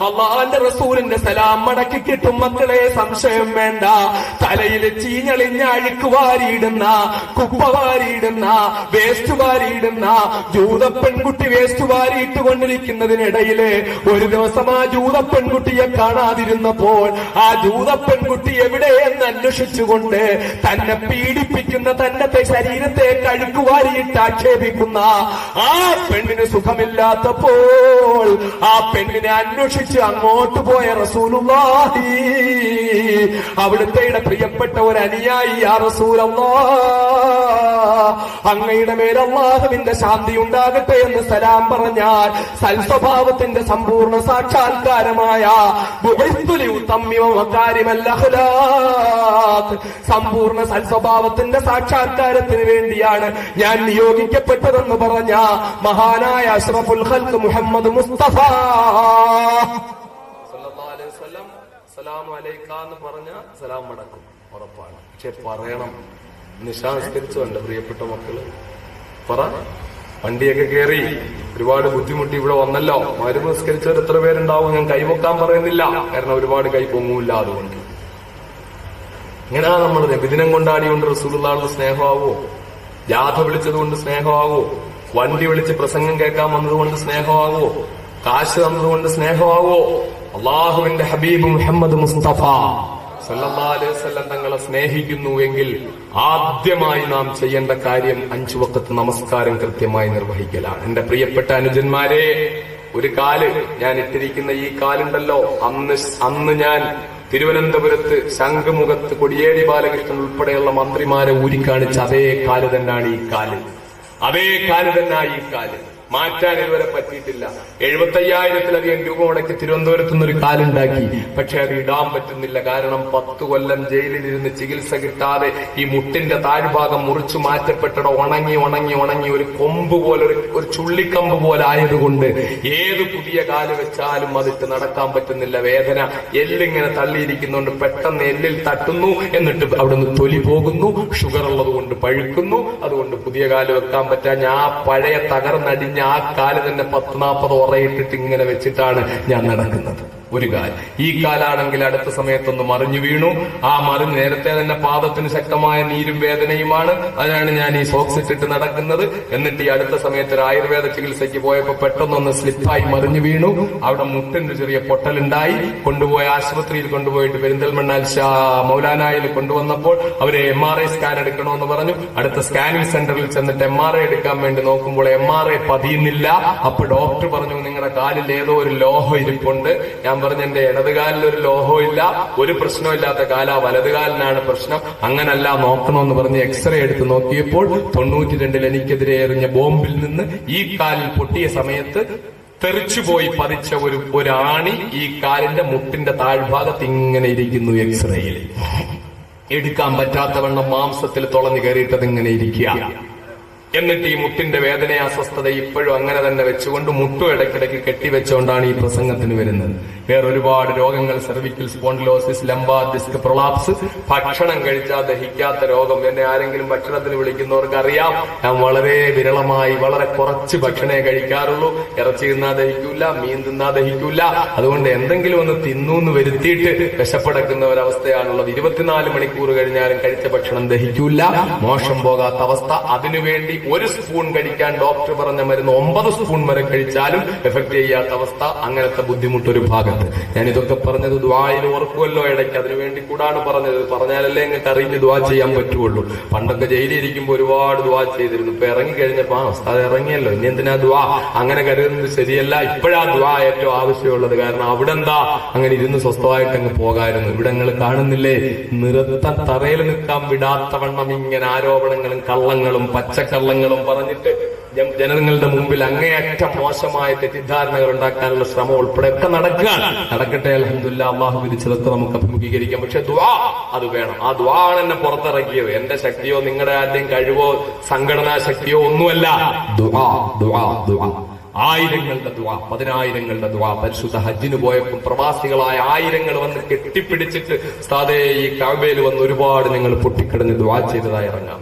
അല്ലാഹുവിന്റെ റസൂലിന്റെ സലാം മടക്കി കിട്ടും മക്കളെ, സംശയം വേണ്ട. തലയിൽ ചീഞ്ഞളിഞ്ഞ അഴുക്ക് വാരിയിടുന്ന, കുപ്പ വാരിയിടുന്ന, വേസ്റ്റ് വാരിയിടുന്ന ജൂത പെൺകുട്ടി വേസ്റ്റ് വാരിയിട്ടുകൊണ്ടിരിക്കുന്നതിനിടയില് ഒരു ദിവസം ആ ജൂത പെൺകുട്ടിയെ കാണാതിരുന്നപ്പോൾ ആ ജൂത പെൺകുട്ടി എവിടെയെന്ന് അന്വേഷിച്ചുകൊണ്ട് തന്നെ പീഡിപ്പിക്കുന്ന, തന്റെ ശരീരത്തെ കഴുക്ക് വാരിയിട്ട് ആക്ഷേപിക്കുന്ന ആ പെണ്ണിന് സുഖമില്ലാത്തപ്പോൾ ആ പെണ്ണിനെ അന്വേഷിച്ച് അങ്ങോട്ട് പോയ റസൂലുള്ളാഹി അവിടുത്തെ പ്രിയപ്പെട്ട ഒരു അനുയായി, യാ റസൂലല്ലാഹ്, അങ്ങയുടെ മേൽ അല്ലാഹുവിന്റെ ശാന്തി ഉണ്ടാകട്ടെ എന്ന് സലാം പറഞ്ഞാൽ സൽസ്വഭാവത്തിന്റെ സമ്പൂർണ്ണ സാക്ഷാത്കാരമായ സമ്പൂർണ്ണ സൽസ്വഭാവത്തിന്റെ സാക്ഷാത്കാരത്തിന് വേണ്ടിയാണ് ഞാൻ നിയോഗിക്കപ്പെട്ടതെന്ന് പറഞ്ഞ മഹാനായ അഷ്റഫുൽ ഖൽഖ് മുഹമ്മദ് മുസ്തഫ സല്ലല്ലാഹു അലൈഹി വസല്ലം സലാം അലൈക എന്ന് പറഞ്ഞ സലാം മടക്കും ഉറപ്പാണ്. പക്ഷെ പറയണം. നിശാസ്കരിച്ചു എന്റെ പ്രിയപ്പെട്ട മക്കള്, പറ. വണ്ടിയൊക്കെ കയറി ഒരുപാട് ബുദ്ധിമുട്ടി ഇവിടെ വന്നല്ലോ. മരുന്ന് നിസ്കരിച്ചവർ എത്ര പേരുണ്ടാവും? ഞാൻ കൈവക്കാൻ പറയുന്നില്ല, കാരണം ഒരുപാട് കൈ പൊങ്ങൂല്ല. അതുകൊണ്ട് ഇങ്ങനെയാ നമ്മൾ നബിദിനം കൊണ്ടാടിയോണ്ട് റസൂലുള്ളാഹിയുടെ സ്നേഹമാവോ? ജാഥ വിളിച്ചതുകൊണ്ട് സ്നേഹമാവോ? വണ്ടി വിളിച്ച് പ്രസംഗം കേൾക്കാൻ വന്നതുകൊണ്ട് സ്നേഹമാവോ? കാശ് തന്നതുകൊണ്ട് സ്നേഹമാവോ? അള്ളാഹുവിന്റെ ഹബീബ് മുഹമ്മദ് മുസ്തഫ സല്ലല്ലാഹു അലൈഹി വസല്ലം തങ്ങളെ സ്നേഹിക്കുന്നു എങ്കിൽ ആദ്യമായി നാം ചെയ്യേണ്ട കാര്യം 5 വഖത്ത് നമസ്കാരം കൃത്യമായി നിർവഹിക്കലാണ്. എന്റെ പ്രിയപ്പെട്ട അനുജന്മാരെ, ഒരു കാല്, ഞാൻ ഇട്ടിരിക്കുന്ന ഈ കാലുണ്ടല്ലോ, അന്ന് ഞാൻ തിരുവനന്തപുരത്ത് ശംഖുമുഖത്ത് കൊടിയേരി ബാലകൃഷ്ണൻ ഉൾപ്പെടെയുള്ള മന്ത്രിമാരെ ഊരിക്കാണിച്ച അതേ കാല് തന്നെയാണ് ഈ കാല്. അതേ കാല് തന്നെയാണ് ഈ കാല്. മാറ്റാൻ ഇതുവരെ പറ്റിയിട്ടില്ല. 75,000-ലധികം രൂപ മുടക്കി തിരുവനന്തപുരത്ത് നിന്നൊരു കാലുണ്ടാക്കി. പക്ഷെ അത് ഇടാൻ പറ്റുന്നില്ല. കാരണം 10 കൊല്ലം ജയിലിലിരുന്ന് ചികിത്സ കിട്ടാതെ ഈ മുട്ടിന്റെ താഴ്ഭാഗം മുറിച്ചു മാറ്റപ്പെട്ടിട ഉണങ്ങി ഒരു കൊമ്പ് പോലെ, ഒരു ചുള്ളിക്കമ്പ് പോലെ ആയതുകൊണ്ട് ഏത് പുതിയ കാല് വെച്ചാലും അതിട്ട് നടക്കാൻ പറ്റുന്നില്ല. വേദന, എല്ലിങ്ങനെ തള്ളിയിരിക്കുന്നുണ്ട്. പെട്ടെന്ന് എല്ലിൽ തട്ടുന്നു, എന്നിട്ട് അവിടുന്ന് തൊലി പോകുന്നു. ഷുഗർ ഉള്ളത് കൊണ്ട് പഴുക്കുന്നു. അതുകൊണ്ട് പുതിയ കാല് വെക്കാൻ പറ്റാൻ ആ പഴയ തകർന്നടിഞ്ഞ ആ കാല് തന്നെ 10-40 ഉറയിട്ടിട്ട് ഇങ്ങനെ വെച്ചിട്ടാണ് ഞാൻ നടക്കുന്നത്. ഒരു കാൽ. ഈ കാലാണെങ്കിൽ അടുത്ത സമയത്തൊന്ന് മറിഞ്ഞു വീണു. ആ മറിഞ്ഞ് നേരത്തെ തന്നെ പാദത്തിന് ശക്തമായ നീരും വേദനയുമാണ്. അതിനാണ് ഞാൻ ഈ സോക്സ് ഇട്ടിട്ട് നടക്കുന്നത്. എന്നിട്ട് ഈ അടുത്ത സമയത്ത് ഒരു ആയുർവേദ ചികിത്സയ്ക്ക് പോയപ്പോ പെട്ടെന്നൊന്ന് സ്ലിപ്പായി മറിഞ്ഞു വീണു. അവിടെ മുട്ടിന് ചെറിയ പൊട്ടലുണ്ടായി. കൊണ്ടുപോയി ആശുപത്രിയിൽ കൊണ്ടുപോയിട്ട് പെരിന്തൽമണ്ണ മൗലാനായിൽ കൊണ്ടുവന്നപ്പോൾ അവര് MRI സ്കാൻ എടുക്കണമെന്ന് പറഞ്ഞു. അടുത്ത സ്കാനിംഗ് സെന്ററിൽ ചെന്നിട്ട് MRI എടുക്കാൻ വേണ്ടി നോക്കുമ്പോൾ MRI പതിയുന്നില്ല. അപ്പൊ ഡോക്ടർ പറഞ്ഞു, നിങ്ങളുടെ കാലിൽ ഏതോ ഒരു ലോഹം ഇരിപ്പുണ്ട്. ഞാൻ പറഞ്ഞു, എന്റെ ഇടതുകാലിൽ ഒരു ലോഹവും ഇല്ല, ഒരു പ്രശ്നമില്ലാത്ത കാലാ, വലതുകാലിനാണ് പ്രശ്നം. അങ്ങനല്ല, നോക്കണമെന്ന് പറഞ്ഞ് എക്സ്റേ എടുത്ത് നോക്കിയപ്പോൾ 92 എനിക്കെതിരെ എറിഞ്ഞ ബോംബിൽ നിന്ന് ഈ കാലിൽ പൊട്ടിയ സമയത്ത് തെറിച്ചുപോയി പതിച്ച ഒരാണി ഈ കാലിന്റെ മുട്ടിന്റെ താഴ്ഭാഗത്ത് ഇങ്ങനെ ഇരിക്കുന്നു. എക്സ്റേയിൽ എടുക്കാൻ പറ്റാത്തവണ്ണം മാംസത്തിൽ തുളഞ്ഞു കയറിയിട്ടത് ഇങ്ങനെ ഇരിക്കുക. എന്നിട്ട് ഈ മുട്ടിന്റെ വേദന അസ്വസ്ഥത ഇപ്പോഴും അങ്ങനെ തന്നെ വെച്ചുകൊണ്ട് മുട്ടും ഇടയ്ക്കിടയ്ക്ക് കെട്ടിവെച്ചുകൊണ്ടാണ് ഈ പ്രസംഗത്തിന് വരുന്നത്. വേറെ ഒരുപാട് രോഗങ്ങൾ, cervical spondylosis, lumbar disc prolapse, ഭക്ഷണം കഴിച്ചാൽ ദഹിക്കാത്ത രോഗം. എന്നെ ആരെങ്കിലും ഭക്ഷണത്തിന് വിളിക്കുന്നവർക്ക് അറിയാം, ഞാൻ വളരെ വിരളമായി വളരെ കുറച്ച് ഭക്ഷണമേ കഴിക്കാറുള്ളൂ. ഇറച്ചി തിന്നാ ദഹിക്കൂല, മീൻ തിന്നാ ദഹിക്കൂല. അതുകൊണ്ട് എന്തെങ്കിലും ഒന്ന് തിന്നൂന്ന് വരുത്തിയിട്ട് വിശപ്പടക്കുന്ന ഒരവസ്ഥയാണുള്ളത്. 24 മണിക്കൂർ കഴിഞ്ഞാലും കഴിച്ച ഭക്ഷണം ദഹിക്കൂല, മോശം പോകാത്ത അവസ്ഥ. അതിനുവേണ്ടി 1 സ്പൂൺ കഴിക്കാൻ ഡോക്ടർ പറഞ്ഞ മരുന്ന് 9 സ്പൂൺ വരെ കഴിച്ചാലും എഫക്ട് ചെയ്യാത്ത അവസ്ഥ. അങ്ങനത്തെ ബുദ്ധിമുട്ടൊരു ഭാഗത്ത്. ഞാൻ ഇതൊക്കെ പറഞ്ഞത് ദുആയിൽ ഓർക്കുമല്ലോ ഇടയ്ക്ക്, അതിനുവേണ്ടി കൂടാണ് പറഞ്ഞത്. പറഞ്ഞാലല്ലേ നിങ്ങൾക്ക് അറിഞ്ഞ് ദുആ ചെയ്യാൻ പറ്റുള്ളൂ. പണ്ടൊക്കെ ജയിലിരിക്കുമ്പോൾ ഒരുപാട് ദുആ ചെയ്തിരുന്നു. ഇപ്പൊ ഇറങ്ങിക്കഴിഞ്ഞപ്പോ അത് ഇറങ്ങിയല്ലോ, ഇനി എന്തിനാ ദുആ, അങ്ങനെ കരുതുന്നത് ശരിയല്ല. ഇപ്പോഴാ ദുആ ഏറ്റവും ആവശ്യമുള്ളത്. കാരണം അവിടെ എന്താ അങ്ങനെ ഇരുന്ന് സ്വസ്ഥമായിട്ട് അങ്ങ് പോകായിരുന്നു. ഇവിടെ നിങ്ങൾ കാണുന്നില്ലേ, നിരത്തം തറയിൽ നിൽക്കാൻ വിടാത്തവണ്ണം ഇങ്ങനെ ആരോപണങ്ങളും കള്ളങ്ങളും പച്ചക്കള്ളങ്ങളും പറഞ്ഞിട്ട് ജനങ്ങളുടെ മുമ്പിൽ അങ്ങേയറ്റം മോശമായ തെറ്റിദ്ധാരണകൾ ഉണ്ടാക്കാനുള്ള ശ്രമം ഉൾപ്പെടെ ഒക്കെ നടക്കട്ടെ. അൽഹംദുലില്ലാഹ്, അള്ളാഹു വിധിച്ചതൊക്കെ നമുക്ക് അഭിമുഖീകരിക്കാം. പക്ഷെ ദുആ അത് വേണം. ആ ദുആ ആണ് എന്നെ പുറത്തിറക്കിയത്. എന്റെ ശക്തിയോ നിങ്ങളുടെ ആരുടെയും കഴിവോ സംഘടനാ ശക്തിയോ ഒന്നുമല്ല. ദുആ, ദുആ, ദുആ. ആയിരങ്ങളുടെ ദുആ, 10,000ങ്ങളുടെ ദുആ. പരിശുദ്ധ ഹജ്ജിന് പോയപ്പോൾ പ്രവാസികളായ 1000 വന്ന് കെട്ടിപ്പിടിച്ചിട്ട് ഉസ്താദേ ഈ കഅബയിൽ വന്ന് ഒരുപാട് നിങ്ങൾ പൊട്ടിക്കിടന്ന് ദുആ ചെയ്തതായി ഇറങ്ങാൻ